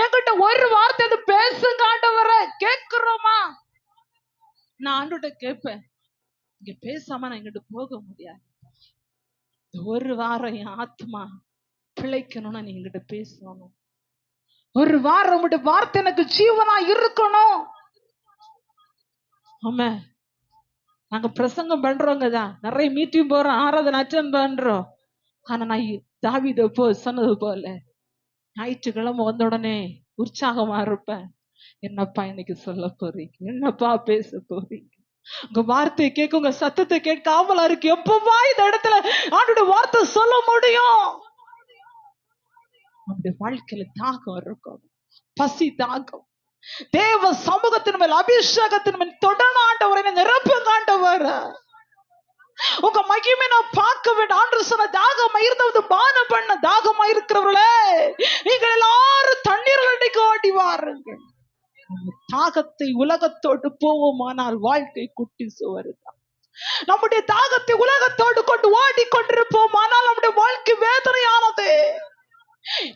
என்கிட்ட ஒரு வார்த்தை அது பேசுங்க ஆண்டவரை, கேட்கிறோமா? நான் ஆண்டவர்கிட்ட கேட்பேன், இங்க பேசாம நான் எங்கிட்ட போக முடியாது. ஒரு வாரம் என் ஆத்மா பிழைக்கணும்னா நீ என்கிட்ட பேசணும். ஒரு வாரம் வார்த்தை எனக்கு ஜீவனா இருக்கணும். ஆமா, நாங்க பிரசங்கம் பண்றோங்க தான், நிறைய மீட்டிங் போறோம், ஆராதனை அட்டெண்ட் பண்றோம். ஆனா நான் தாவீது சொன்னது போல ஞாயிற்றுக்கிழமை வந்த உடனே உற்சாகமா இருப்பேன். என்னப்பா இன்னைக்கு சொல்ல போறீங்க, என்னப்பா பேச போறீங்க, உங்க வார்த்தையை கேட்க, உங்க சத்தத்தை கேட்க ஆவலா இருக்கு. எப்பவா இந்த இடத்துல ஆண்டோட வார்த்தை சொல்ல முடியும்? நம்முடைய வாழ்க்கையில தாகம் இருக்கும், பசி தாகம். தேவ சமூகத்தின் மேல், அபிஷேகத்தின் மேல் தொடர்ந்து ஆண்டவரை நிரப்புங்க ஆண்டவர். உங்க மகிமை நான் பார்க்க வேண்டும். ஆண்டவர் சொன்ன, தாகமா இருந்தது பானம் பண்ண, தாகமா இருக்கிறவர்களே நீங்கள் எல்லாரும் தண்ணீர் அடிக்க ஓடி வாருங்கள். தாகத்தை உலகத்தோடு போவோமானால் வாழ்க்கை குட்டி சுவருதான். நம்முடைய தாகத்தை உலகத்தோடு கொண்டு ஓடி கொண்டிருப்போம், ஆனால் நம்முடைய வாழ்க்கை வேதனையானது.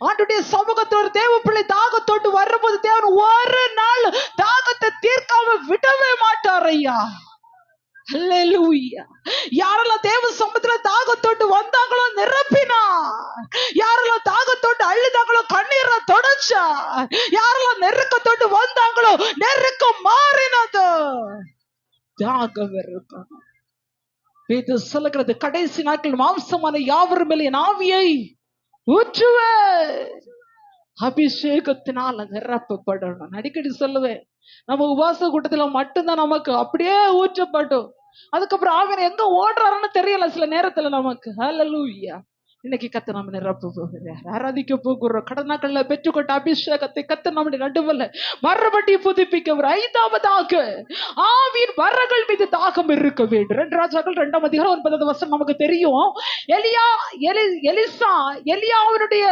ஆண்டுடைய சமூகத்தோடு தேவ பிள்ளை தாகத்தோடு வரும்போது தேவன் ஒரு நாள் தாகத்தை தீர்க்காம விடவே மாட்டார் ஐயா. அல்லேலூயா. யாரெல்லாம் தேவ சமூகத்துல தாகத்தோடு வந்தாங்களோ நிரப்பினார், யாரெல்லாம் தாகத்தோடு அழுதாங்களோ கண்ணீரை தொடச்சா, யாரெல்லாம் நெருக்கத்தோடு வந்தாங்களோ நெருக்கம் மாறினது. தாகம் இருக்கணும். வேதம் சொல்லுகிறது, கடைசி நாட்கள் மாம்சமான யாவரும் மேல் என் ஆவியை ஊற்றுவே, அபிஷேகத்தினால நிரப்பப்படணும். அடிக்கடி சொல்லுவேன், நம்ம உபாச கூட்டத்துல மட்டும்தான் நமக்கு அப்படியே ஊற்றப்படும், அதுக்கப்புறம் ஆவியர் எங்க ஓடுறாருன்னு தெரியல சில நேரத்துல நமக்கு. ஹல்லேலூயா. இன்னைக்கு கத்த நம்ம நிரப்ப போகிறார், ஆராதிக்க போகிறோம். கடனாக்கள்ல பெற்றுக்கொண்ட அபிஷேகத்தை கத்த நம்முடைய நடுவில் மறுபடி புதுப்பிக்க. ஐந்தாவதாக ஆவியின் வரங்கள் மீது தாகம் இருக்க வேண்டும். 2 ராஜாக்கள் 2ஆம் அதிகாரம் 9வது வசனம் நமக்கு தெரியும். எலிசா எலியாவினுடைய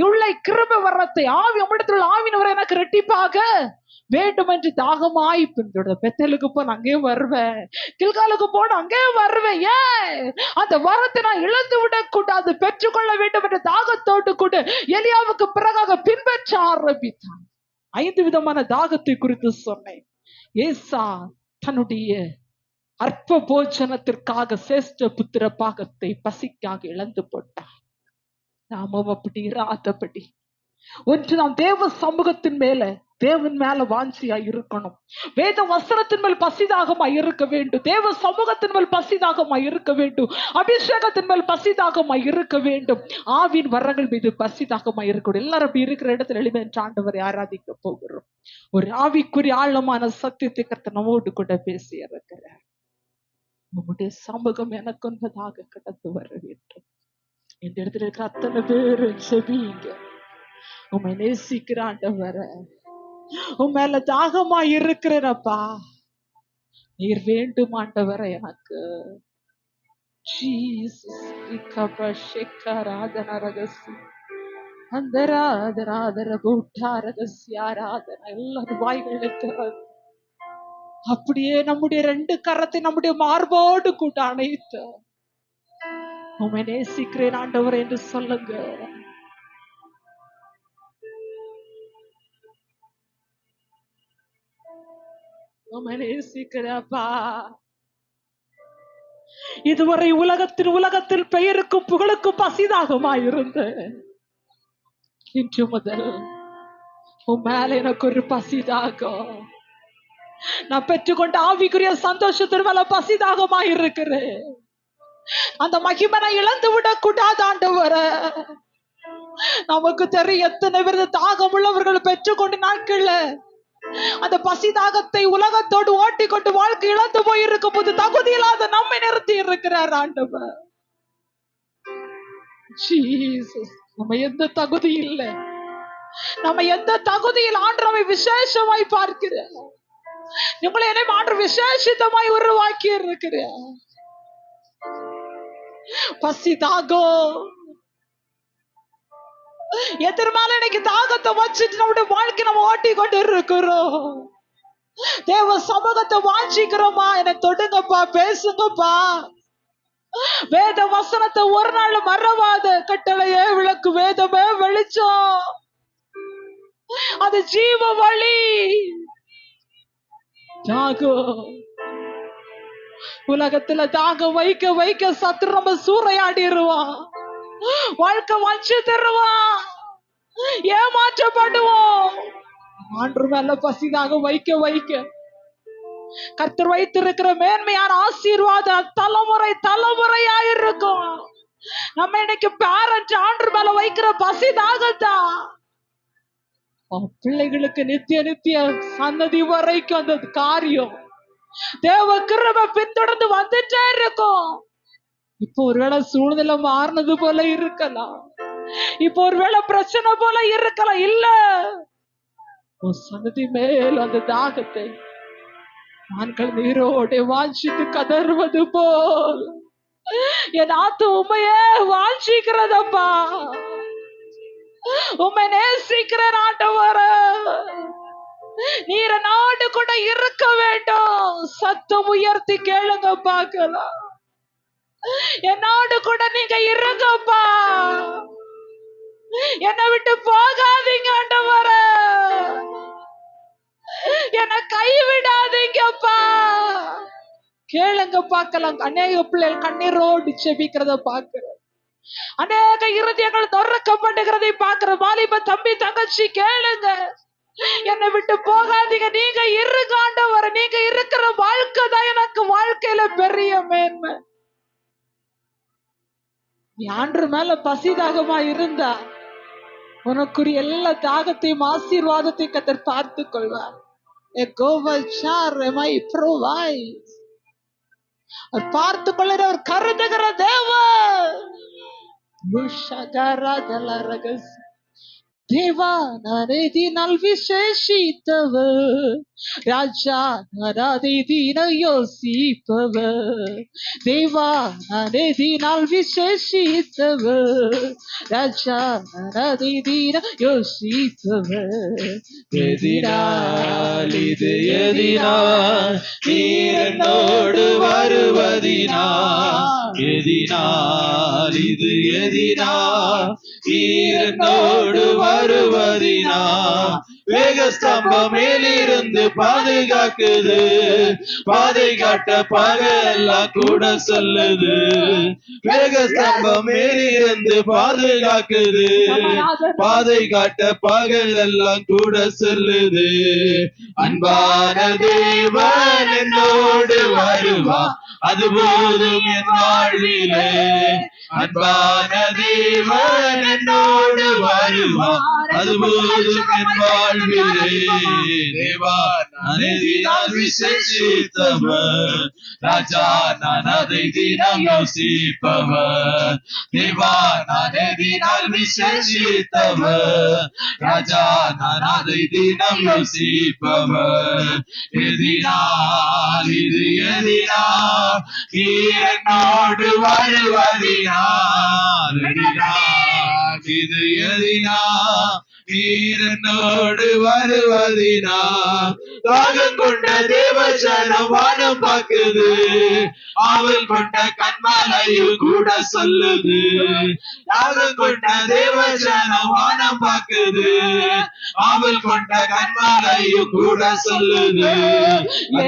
உள்ள கிருபை வரத்தை, ஆவி உம்மிடத்தில் ஆவியின் வர எனக்கு ரெட்டிப்பாக வேண்டும் என்று தாகமாய் பின்தொடர. பெத்தலுக்கு போன அங்கேயும் வருவேன், கில்காலுக்கு போன அங்கேயும் வருவேன். ஏன் அந்த வரத்தை நான் இழந்து விடக் கூடாது, பெற்றுக்கொள்ள வேண்டும் என்ற தாகத்தோடு கூட எலியாவுக்கு பிறகாக பின்பற்ற ஆரம்பித்தான். 5 விதமான தாகத்தை குறித்து சொன்னேன். ஏசா தன்னுடைய அற்ப போஜனத்திற்காக சேஷ்ட புத்திர பாகத்தை பசிக்காக இழந்து போட்டான். நாமும் அப்படி இராதபடி ஒன்று நாம் தேவ சமூகத்தின் மேல, தேவன் மேல வாஞ்சியா இருக்கணும். வேத வசனத்தின் மேல் பசிதாகமா இருக்க வேண்டும். தேவ சமூகத்தின் மேல் பசிதாகமா இருக்க வேண்டும். அபிஷேகத்தின் மேல் பசிதாகமா இருக்க வேண்டும். ஆவின் வரங்கள் மீது பசிதாகமா இருக்கணும். எல்லாரும் அப்படி இருக்கிற இடத்துல எளிமையான ஆண்டவரை ஆராதிக்க போகிறோம். ஒரு ஆவிக்குரிய ஆழமான சத்தியத்தை கர்த்தர் நம்மோடு கூட பேசி இருக்கிறார். உங்களுடைய சமூகம் எனக்கு என்பதாக கடந்து வர வேண்டும். இந்த இடத்துல இருக்கிற அத்தனை பேரு செபிங்க. உண்மை நேசிக்கிற ஆண்டவரை, உன் மேல தாகமா இருக்கிறப்பா, நீர் வேண்டும் ஆண்டவரை எனக்கு. எல்லாரும் வாய்களை திறந்து அப்படியே நம்முடைய 2 கரத்தை நம்முடைய மார்போடு கூட அணைத்து உண்மை நேசிக்கிறேன் ஆண்டவரை என்று சொல்லுங்க. நேசிக்கிறப்பா, இதுவரை உலகத்தில் பெயருக்கும் புகழுக்கும் பசிதாகமா இருந்த, இன்று முதல் உன் மேல எனக்கு ஒரு பசிதாகம். நான் பெற்றுக்கொண்ட ஆவிக்குரிய சந்தோஷத்தின் மேல பசிதாகமா இருக்கிறேன். அந்த மகிமனை இழந்து விடக் கூடாது ஆண்டவரே. நமக்கு தெரியும் எத்தனை பேர் தாகம் உள்ளவர்கள் பெற்றுக்கொண்ட நாட்கள்ல அந்த பசிதாகத்தை உலகத்தோடு ஓட்டி கொண்டு வாழ்க்கை இழந்து போயிருக்கும் போது தகுதி இல்லாத நம்மை நிறுத்தி இருக்கிறார் ஆண்டவர். நம்ம எந்த தகுதி இல்லை. நம்ம எந்த தகுதியில் ஆண்டவரை விசேஷமாய் பார்க்கிறேன். உங்களை என்னை ஆண்டு விசேஷித்தமாய் உருவாக்கி இருக்கிறேன். பசிதாகம் எதிர்மால இன்னைக்கு தாகத்தை வச்சுட்டு நம்முடைய வாழ்க்கை நம்ம ஓட்டி கொண்டு இருக்கிறோம். தேவ சமூகத்தை வாஞ்சிக்கிறோமா? என்னை தொடுங்கப்பா, பேசுங்கப்பா. வேத வசனத்தை ஒரு நாள் மறவாத. கட்டளையே விளக்கு, வேதமே வெளிச்சம், அது ஜீவ வழி. தாகம் உலகத்துல தாகம் வைக்க வைக்க சத்துரு நம்ம சூறையாடிடுவான். வாழ்க்கை வச்சு தருவான், ஏமாற்றப்படுவோம். ஆண்டு மேல பசிதாக வைக்க வைக்க கர்த்தர் வைத்திருக்கிற மேன்மையான ஆசீர்வாதம் தலைமுறை தலைமுறையாயிருக்கும். நம்ம இன்னைக்கு பேரண்ட் ஆண்டு மேல வைக்கிற பசிதாகத்தான் பிள்ளைகளுக்கு நித்திய நித்திய சன்னதி வரைக்கும் அந்த காரியம் தேவ கிருபை பின்தொடர்ந்து வந்துட்டே இருக்கும். இப்போ ஒருவேளை சூழ்நிலை மாறினது போல இருக்கலாம், இப்போ ஒருவேளை பிரச்சனை போல இருக்கலாம். இல்ல, சன்னதி மேல் அந்த தாகத்தை நான்கள் நீரோட வாஞ்சித்து கதறுவது போல் என் ஆத்து உண்மையே வாஞ்சிக்கிறதப்பா. உண்மை நேசிக்கிற ஆண்டவரே, நீர நாடு கூட இருக்க வேண்டும். சத்தம் உயர்த்தி கேளுங்க பார்க்கலாம். என்னோடு கூட நீங்க இருங்கப்பா. என்னை விட்டு போகாதீங்க ஆண்டவரே, என்னை கைவிடாதீங்கப்பா. கேளுங்க பார்க்கலாம். அநேக பிள்ளைகள் கண்ணீரோடு செபிக்கிறத பார்க்கிறேன். அநேக இருதயங்கள் நொறுக்கப்படுகிறதை பார்க்கிற வாலிப தம்பி தங்கச்சி கேளுங்க. என்னை விட்டு போகாதீங்க, நீங்க இருங்க ஆண்டவரே. நீங்க இருக்கிற வாழ்க்கை தான் எனக்கு வாழ்க்கையில பெரிய மேன்மை. நீ ஆண்டு மேல பசிதாகமா இருந்தா உனக்குரிய எல்லா தாகத்தையும் ஆசீர்வாதத்தையும் கர்த்தர் பார்த்து கொள்வார். பார்த்து கொள்ளுற ஒரு கருதுகிற தேவன். ದೇವಾ ನರೇದಿನಲ್ ವಿಶೇಷಿತವ ರಾಜ ನರೇದಿನ ಯೋಸಿಪವ ದೇವಾ ನರೇದಿನಲ್ ವಿಶೇಷಿತವ ರಾಜ ನರೇದಿನ ಯೋಸಿಪವ எதினால் இது எதினால் நீரனோடு வருவதினால் எதினால் இது எதினால் நீரனோடு வருவதினால் மேகஸ்தம்பம் மேலிருந்து பாதுகாக்குது. பாதை காட்ட பகலெல்லாம் கூட சொல்லுது. மேகஸ்தம்பம் மேலிருந்து பாதுகாக்குது. பாதை காட்ட பகலெல்லாம் கூட சொல்லுது. அன்பான தேவன் என்னோடு வருவா, அது போதும் என் வாழ்விலே. அன்பான தேவன் என்னோடு வருவா, அது போதும் என் வாழ்விலே. தேவா நான் விசேஷித்தவர், ராஜா நான் அதை தினம் யோசிப்பவர். தேவா நான் விசேஷித்தவர், ராஜா நான் அதை தினம் யோசிப்பவர். எதினால் இது எதினால் நீர் என்னோடு வருவதினால். எதினால் இது எதினால் நீர் என்னோடு வருவதினால். தாகம் கொண்ட தேவஜனம் வானம் பார்க்குது, ஆவல் கொண்ட கண்மலையும் கூட சொல்லுது. தாகம் கொண்ட தேவஜனம் வானம் பார்க்குது, ஆவல் கொண்ட கண்மலையும் கூட சொல்லுது.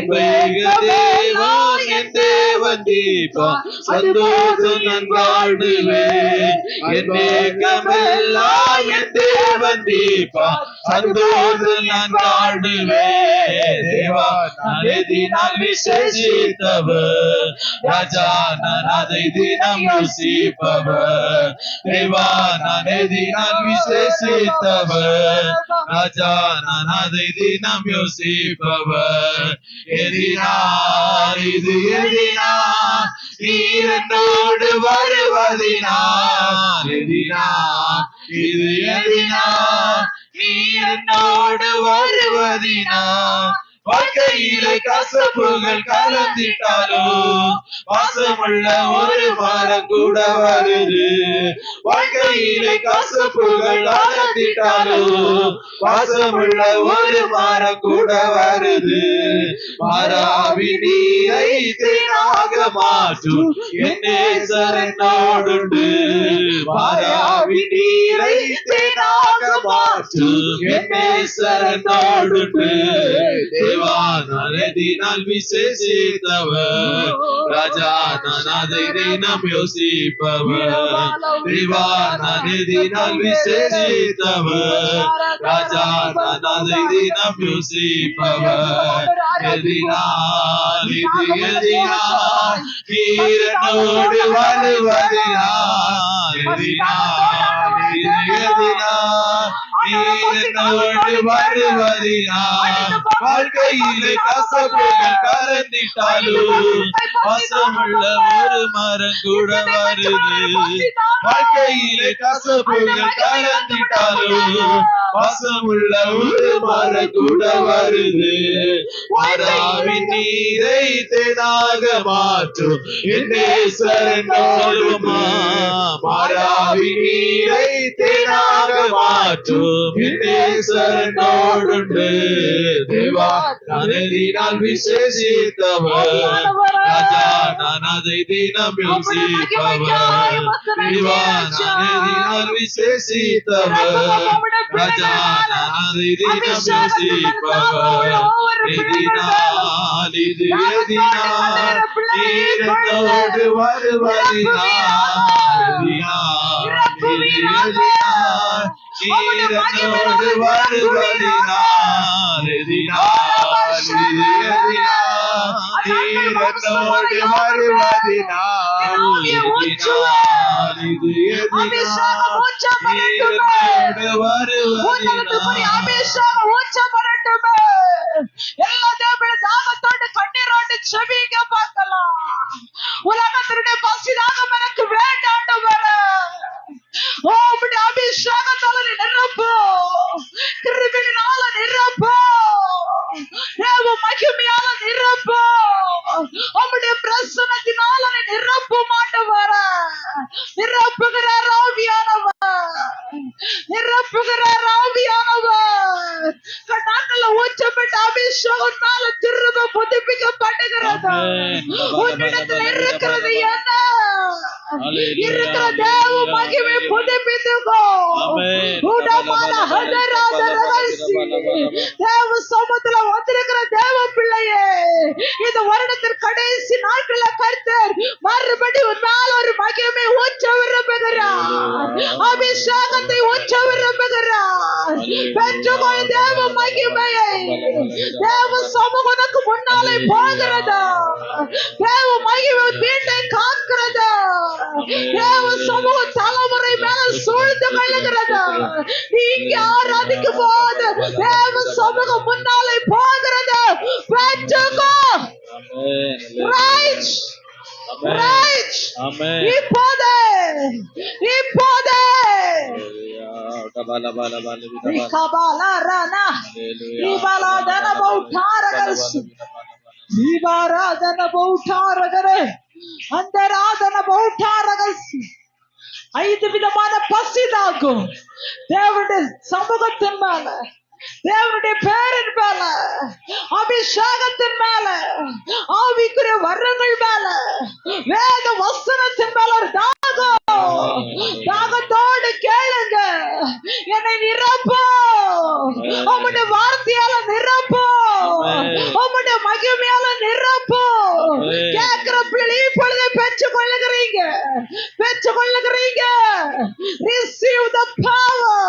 தேவன் என் தேவன் தீபா, சந்தோஷம் நான் வாழ்டுவேன். என் மேகமெல்லாம் என் தேவன் தீபா, சந்தோஷம் நான் வாழ்டுவேன். தேவா நான் எதினால் விசேஷித்தவர், ராஜா நான் அதை தினம் யோசிப்பவர். தேவா நான் எதினால் விசேஷித்தவர், ராஜா நான் அதை தினம் யோசிப்பவர். எதினால் இது எதினால் நீர் என்னோடு வருவதினால். எதினால் இது எதினால் நீர் என்னோடு வருவதினால். வாழ்க்கையிலே கசப்புகள் கலந்திட்டாலும் வாசமுள்ள ஒரு மரம் கூட வருது. வாழ்க்கையிலே கசப்புகள் கலந்திட்டாலும் வாசமுள்ள ஒரு மரம் கூட வருது. மாறாவி நீரை தேனாக மாற்றும் என் நேசர் என்னோடுண்டு. மாறாவி நீரை தேனாக மாற்றும் என் நேசர் என்னோடுண்டு. தேவா நான் எதினால் விசேஷித்தவர், ராஜா நான் அதை தினம் யோசிப்பவர். தேவா நான் எதினால் விசேஷித்தவர், ராஜா நான் அதை தினம் யோசிப்பவர். எதினால் இது எதினால் நீர் என்னோடு வருவதினால். எதினால் இது எதினால் நீர் என்னோடு வருவதினால். வாழ்க்கையிலே கசப்புகள் கலந்திட்டாலும் வாசமுள்ள ஒரு மரம் கூட வருது. வாழ்க்கையிலே கசப்புகள் கலந்திட்டாலும் வாசமுள்ள ஒரு மரம் கூட வருது. மாறாவின் நீரை தேனாக மாற்றும் என் நேசர் என்னோடுமா. மாறாவின் நீரை தேனாக மாற்றும் என் நேசர் என்னோடுண்டு. தேவா நான் எதினால் விசேஷித்தவர், ராஜா நான் அதை தினம் யோசிப்பவர். தேவா நான் எதினால் விசேஷித்தவர், ராஜா நான் அதை தினம் யோசிப்பவர். எதினால் இது எதினால் நீர் என்னோடு வருவதினால். எதினால் இது எதினால் நீர் என்னோடு வருவதினால். எதினால் இது எதினால் நீர் என்னோடு வருவதினால். எதினால் இது எதினால் நீர் என்னோடு வருவதினால். எல்லா தேவனுடைய தாகத்தோடு கண்ணீரோடு செபிங்க பார்க்கலாம். உலகத்தினுடைய பசிதாகம் எனக்கு வேண்டாண்டவரே. ஓ உம்முடைய அபிஷேகத்தால நிரப்பு, கிருபையினால நிரப்பு, தேவ மகிமையால நிரப்பு, உம்முடைய பிரசன்னத்தினால நிரப்பு மாட்டவரே. நிரப்புகிறார் ஆவியானவர், நிரப்புகிறார் ஆவியானவர். கண்ணாக்கல்ல ஊற்றப்பட்ட அபிஷேகத்தால திரும்ப புதுப்பிக்கப்படுகிறது. உன்னிடத்தில் இருக்கிறது என்ன? இருக்கிற தேவ மகிமை புதுப்பித்துக்கோ. உடமான ஹதராத ரகசி தேவ சமூகத்துல வந்திருக்கிற தேவ பிள்ளையே, இந்த வருடத்தின் கடைசி நாட்கள்ல கர்த்தர் மறுபடியும் உன்னால் ஒரு மகிமை ஊற்ற விரும்புகிறார், அபிஷேகத்தை ஊற்ற விரும்புகிறார். பெற்றுக்கொள் தேவ மகிமையை. தேவ சமூகம் உனக்கு முன்னாலே போகிறதா, தேவ மகிமை வீட்டை காக்கிறதா, தேவ சமூகம் தலைமுறை மேல சூழ்ந்து கொள்ளுகிறதா. நீங்க ஆராதிக்கும் போது தேவ சமூகம் முன்னாலே போகிறதா. பெற்றுக்கோ. Right right. இப்போதே இப்போதே ஐந்து விதமான பசிதாகும் தேவனுடைய சமூகத்தின் மேல, தேவனுடைய பேரின் மேல, அபிஷேகத்தின் மேல, ஆவிக்குரிய வரங்கள் மேல, வேத வசனத்தின் மேல ஒரு தாகம். தாகத்தோடு கேளுங்க, என்னை நிரப்போ, உம்முடைய வார்த்தையால நிரப்போ, உம்முடைய மகிமையால நிரப்போ. கேட்கிற பிள்ளை இப்பொழுதே பெற்றுக் கொள்ளுகிறீங்க, பெற்றுக் கொள்ளுகிறீங்க. Receive the power,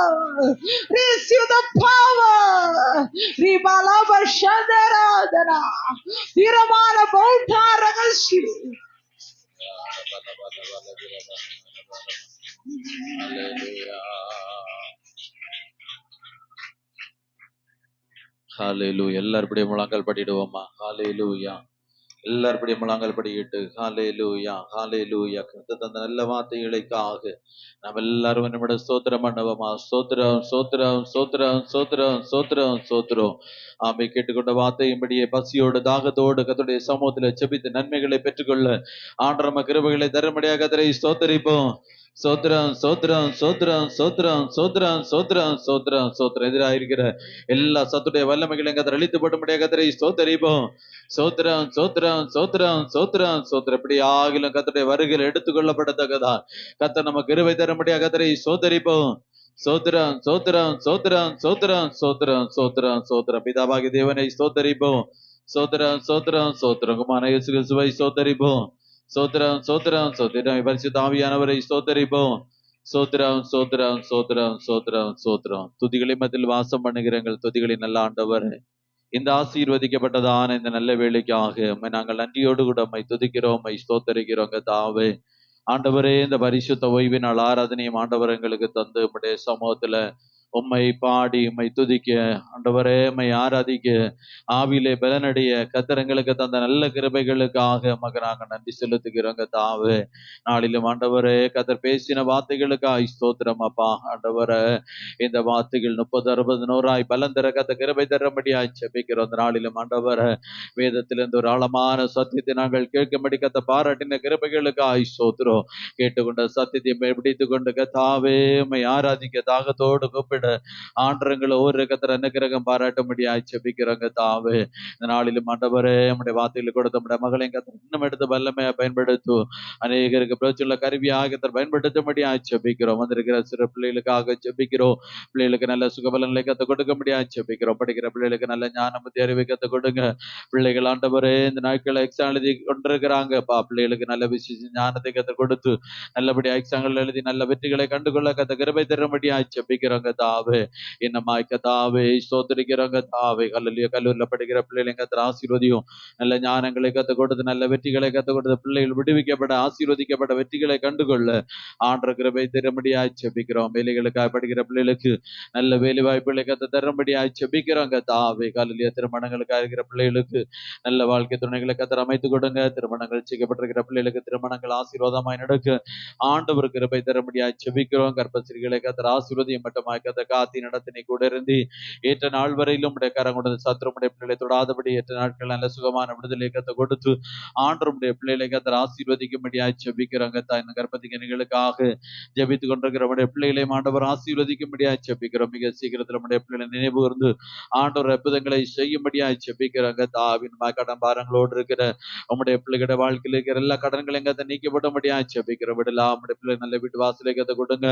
receive the power. Ribalaba Shandaradana, Viramana Bautaragashi. ஹalleluya. எல்லாரும் முழங்கால் படிடுவோமா? ஹalleluya. எல்லாரும் முழங்கால் படிக்கிட்டு ஹalleluya ஹalleluya. கர்த்தர் தந்த நல்ல வார்த்தைகளுக்காக நாம் எல்லாரும் நம்முடைய ஸ்தோத்திரம் பண்ணுவோமா? ஸ்தோத்திரம் ஸ்தோத்திரம் ஸ்தோத்திரம் ஸ்தோத்திரம் ஸ்தோத்திரம் ஸ்தோத்திரம். ஆமை கேட்டுக்கொண்ட வார்த்தையின்படியே பசியோடு தாகத்தோடு கர்த்தருடைய சமூகத்தில் செபித்து நன்மைகளை பெற்றுக்கொள்ள ஆண்டவருடைய கிருபைகளை தரும்படியாக கர்த்தரை ஸ்தோத்திரிப்போம். சோத்ரம் சோத்ரம் சோத்ரம் சோத்ரம் சோத்ரம் சோத்ரம் சோத்ரம் சோத்ரம். எதிராக எல்லா சத்துடைய வல்லமைகளை கத்தர் அழித்து போட்டும்படியாக கத்தரை ஸ்தோத்தரிப்போம். சோத்ரம் சோத்ரம் சோத்ரம் சோத்ரம் சோத்ரம். இப்படி ஆகிலும் கத்தருடைய வருகையில் எடுத்துக்கொள்ளப்படத்தக்கதா கத்தர் நமக்கு கிருபை தரும்படியாக கத்தரை ஸ்தோத்தரிப்போம். சோத்ரம் சோத்ரம் சோத்ரம் சோத்ரம் சோத்ரம் சோத்ரம் சோத்ரம். பிதாவாகிய தேவனை ஸ்தோத்தரிப்போம். சோத்ரம் சோத்ரம் சோத்ரம். குமாரனாகிய இயேசு கிறிஸ்துவை ஸ்தோத்தரிப்போம். சோத்ரம் சோத்ரம் சோத்ரம். பரிசுத்த ஆவியானவரை ஸ்தோத்தரிப்போம். சோத்ரம் சோத்ரம் சோத்ரம் சோத்ரம் சோத்ரம். துதிகளின் மத்தியில் வாசம் பண்ணுகிற எங்கள் துதிகளின் நல்ல ஆண்டவர், இந்த ஆசீர்வதிக்கப்பட்டதான இந்த நல்ல வேலைக்காக நாங்கள் நன்றியோடு கூட உம்மை துதிக்கிறோம், உம்மை ஸ்தோத்தரிக்கிறோம். தாவே ஆண்டவரே, இந்த பரிசுத்த ஓய்வினால் ஆராதனையும் ஆண்டவர் எங்களுக்கு தந்து உம்முடைய சமூகத்துல உம்மை பாடி உம்மை துதிக்க, ஆண்டவரே உம்மை ஆராதிக்க, ஆவிலே பலனடைய கத்தரங்களுக்கு தந்த நல்ல கிருபைகளுக்காக மகனாக நன்றி செலுத்துகிறோங்க. தாவே நாளிலும் ஆண்டவரே கத்தர் பேசின வார்த்தைகளுக்காக ஸ்தோத்திரம் அப்பா. ஆண்டவரே, இந்த வார்த்தைகள் 30, 60, 100 பலன் தர கத்த கிருபை தரும்படியாய் ஜெபிக்கிறோம். அந்த நாளிலும் ஆண்டவரே வேதத்திலிருந்து ஒரு ஆழமான சத்தியத்தை நாங்கள் கேட்கும்படி கத்த பாராட்டின கிருபைகளுக்காக ஸ்தோத்திரம். கேட்டுக்கொண்ட சத்தியத்தை பிடித்து கொண்டு கத்தாவே உம்மை ஆராதிக்க தாகத்தோடு கூப்பிட ஆண்டவங்களை ஒவ்வொரு கத்தர் அனுக்கிரகம் பாராட்டும்படியாய் ஜெபிக்கிறோங்க. தாவே இந்த நாளிலும் ஆண்டவரே நம்முடைய வார்த்தைகளை கொடுத்த நம்முடைய மகளையும் கத்தர் இன்னும் எடுத்து வல்லமையா பயன்படுத்தும். அநேகருக்கு பிரச்சனை கருவியாக கத்தர் பயன்படுத்தும்படியாய் ஜெபிக்கிறோம். வந்திருக்கிற சிறு பிள்ளைகளுக்காக ஜெபிக்கிறோம். பிள்ளைகளுக்கு நல்ல சுகபலன்களை கத்த கொடுக்க முடியாது ஜெபிக்கிறோம். படிக்கிற பிள்ளைகளுக்கு நல்ல ஞான புத்தி அறிவை கத்த கொடுங்க. பிள்ளைகள் ஆண்டவரே இந்த நாட்களை எக்ஸாம் எழுதி கொண்டிருக்கிறாங்கப்பா. பிள்ளைகளுக்கு நல்ல விசேஷ ஞானத்தை கத்த கொடுத்து நல்லபடி எக்ஸாம்கள் எழுதி நல்ல வெற்றிகளை கண்டுகொள்ள கத்த கிருபை தரும்படியாய் ஜெபிக்கிறோங்க. தாவே என்னமாய் கத்தாவே ஸ்தோத்திரிக்கிறோங்க. தாவே கல்லூரியில படிக்கிற பிள்ளைகளை கத்த ஆசீர்வதியும். நல்ல ஞானங்களை கத்த கொடுத்து நல்ல வெற்றிகளை கத்த கொடுத்து பிள்ளைகள் விடுவிக்கப்பட ஆசீர்வதிக்கப்பட வெற்றிகளை கண்டுகொள்ள ஆண்டவர் கிருபை தரும்படியாய் ஜெபிக்கிறோம். வேலைகளுக்காக படிக்கிற பிள்ளைகளுக்கு நல்ல வேலை வாய்ப்புகளை கத்த தரும்படியாய் ஜெபிக்கிறோங்க. தாவே கல்லூரிய திருமணங்களுக்காக இருக்கிற பிள்ளைகளுக்கு நல்ல வாழ்க்கை துணைகளை கத்தர் அமைத்து கொடுங்க. திருமணங்கள் செய்யப்பட்டிருக்கிற பிள்ளைகளுக்கு திருமணங்கள் ஆசீர்வாதமாய் நடக்க ஆண்டவர் கிருபை தரும்படியாய் ஜெபிக்கிறோம். கர்ப்பஸ்ரீகளை கத்தர் ஆசீர்வதியும் மட்டுமாய் கத்த காத்தி நடத்தினை கூட இருந்து ஏற்ற நாள் வரையிலும் உடைய கரம் கொண்டு சத்துருடைய பிள்ளைகளை தொடாதபடி ஏற்ற நாட்கள் நல்ல சுகமான விடுதலை கத்த கொடுத்து ஆண்டவருடைய பிள்ளைகளை கத்தர் ஆசீர்வதிக்கும்படியாய் ஜெபிக்கிறோங்க. இந்த கர்ப்பதிகளுக்காக ஜெபித்துக் கொண்டிருக்கிற பிள்ளைகளை ஆண்டவர் ஆசீர்வதிக்கும்படியாய் ஜெபிக்கிறோம். மிக சீக்கிரத்தில் நம்முடைய பிள்ளைகளை நினைவு கூர்ந்து ஆண்டவர் அற்புதங்களை செய்யும்படியாய் ஜெபிக்கிறாங்க. தாவின் கடன் பாரங்களோடு இருக்கிற உம்முடைய பிள்ளைகளுடைய வாழ்க்கையில் இருக்கிற எல்லா கடன்களையும் கத்த நீக்கப்படும்படியாய் ஜெபிக்கிறோம். விடலாம் நம்முடைய பிள்ளை நல்ல வீட்டு வாசலை கத்த கொடுங்க.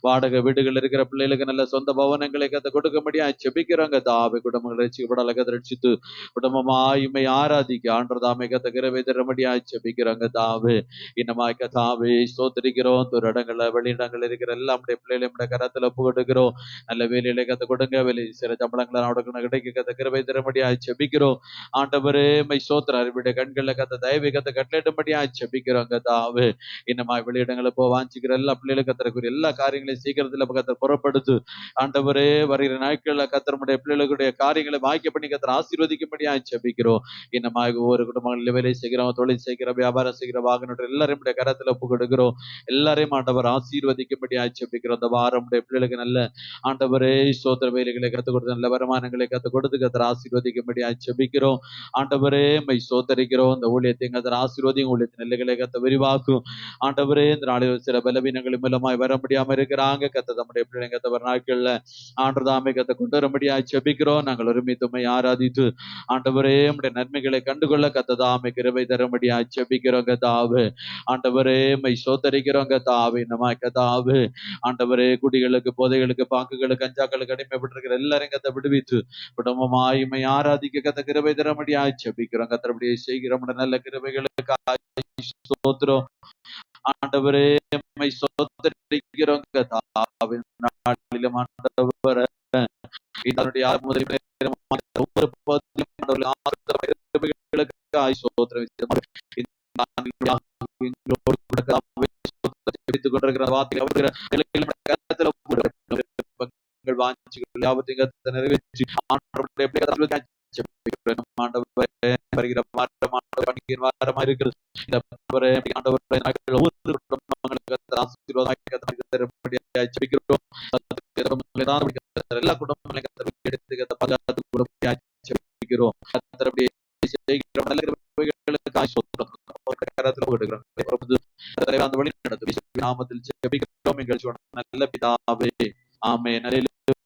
வாடகை வீடுகள் இருக்கிற பிள்ளைகளுக்கு நல்ல சொந்த பவனங்களை கத்த கொடுக்கும்படியா செபிக்கிறோங்க தாவே. குடும்பங்களை ரட்சிக்கப்படல கத்த ரட்சித்து குடும்பமாயுமை ஆராதிக்க ஆண்டதாமை கத்த கிருபை தரும்படியா செபிக்கிறோங்க தாவே. இன்னமாய் கத்தாவே ஸ்தோத்திரிக்கிறோம். ஒரு இடங்கள்ல வெளியிடங்கள் இருக்கிற எல்லாம் நம்முடைய பிள்ளைகளை நம்முடைய கரத்துல ஒப்பு கொடுக்கிறோம். நல்ல வேலையில கத்த கொடுங்க, வேலை சில சம்பளங்களை அவனுக்கு கிடைக்க கத்த கிருபை தரும்படியா செபிக்கிறோம். ஆண்டவரே மை சோத்திர அறிவுடைய கண்கள்ல கத்த தயவை கத்த கட்டளிடும்படியா செபிக்கிறோங்க தாவே. இன்னமாய் வெளியிடங்களை போ வாஞ்சிக்கிற எல்லா பிள்ளைகளுக்கு கத்தக்கூடிய எல்லா காரியங்களையும் சீக்கிரத்துல கத்த புறப்படுத்து. ஆண்டவரே வருகிற நாட்கள்ல கத்தருடைய பிள்ளைகளுடைய காரியங்களை வாய்க்க பண்ணி கத்தர் ஆசீர்வதிக்கும்படியா செபிக்கிறோம். இன்னமாய் ஒவ்வொரு குடும்பங்களில் வேலை செய்கிறோம், தொழில் செய்கிறோம், வியாபாரம் செய்கிறோம், வாகனம் எல்லாரும் கரத்துல ஒப்பு கொடுக்கிறோம். எல்லாரையும் ஆண்டவர் ஆசீர்வதிக்கும்படியா செபிக்கிறோம். அந்த வாரம் பிள்ளைகளுக்கு நல்ல ஆண்டவரே ஸ்தோத்திர வேலைகளை கத்துக் கொடுத்து நல்ல வருமானங்களை கத்துக் கொடுத்து கத்தர் ஆசீர்வதிக்கும்படியா செபிக்கிறோம். ஆண்டவரே மை சோத்தரிக்கிறோம். இந்த ஊழியத்தை கத்தர் ஆசீர்வதியும், ஊழியத்தின் நிலைகளை கத்த விரிவாக்கும். ஆண்டவரே இந்த நாளில் சில பலவீனங்கள் மூலமாய் வர முடியாம இருக்கிறாங்க கத்த நம்முடைய பிள்ளைங்க கத்த நாட்கள்ல ஆண்டதாமை கத்த கொண்டு வரும்படியா செபிக்கிறோம். நாங்கள் ஒருமித்துமை ஆராதித்து ஆண்டவரே நம்முடைய நன்மைகளை கண்டுகொள்ள கத்ததாமை கிருபை தரும்படியா செபிக்கிறோம் கத்தாவு. ஆண்டவரே மை சோத்தரிக்கிறோம் கத்தாவு. நம்ம கத்தாவு ஆண்டவரே குடிகளுக்கு, போதைகளுக்கு, பாக்குகளுக்கு, கஞ்சாக்களுக்கு அடிமைப்பட்டிருக்கிற எல்லாரையும் கத்த விடுவித்து குடும்பமாயுமை ஆராதிக்க கத்த கிருபை தரும்படியா செபிக்கிறோம். கத்தபடியே செய்கிறோம் நல்ல கிருபைகளுக்கு ஸ்தோத்திரம். ஆண்டவரே மை சோத்தரிக்கிறோம் கத்தாவு. நாளிலும் ஆண்டவரே இதனுடைய ஒவ்வொரு கொண்டிருக்கிற வார்த்தை நிறைவேற்றி எல்லா குடும்பங்களையும் நாமத்தில் ஜெபிக்கிறோம் எங்கள் நல்ல பிதாவே. ஆமென்.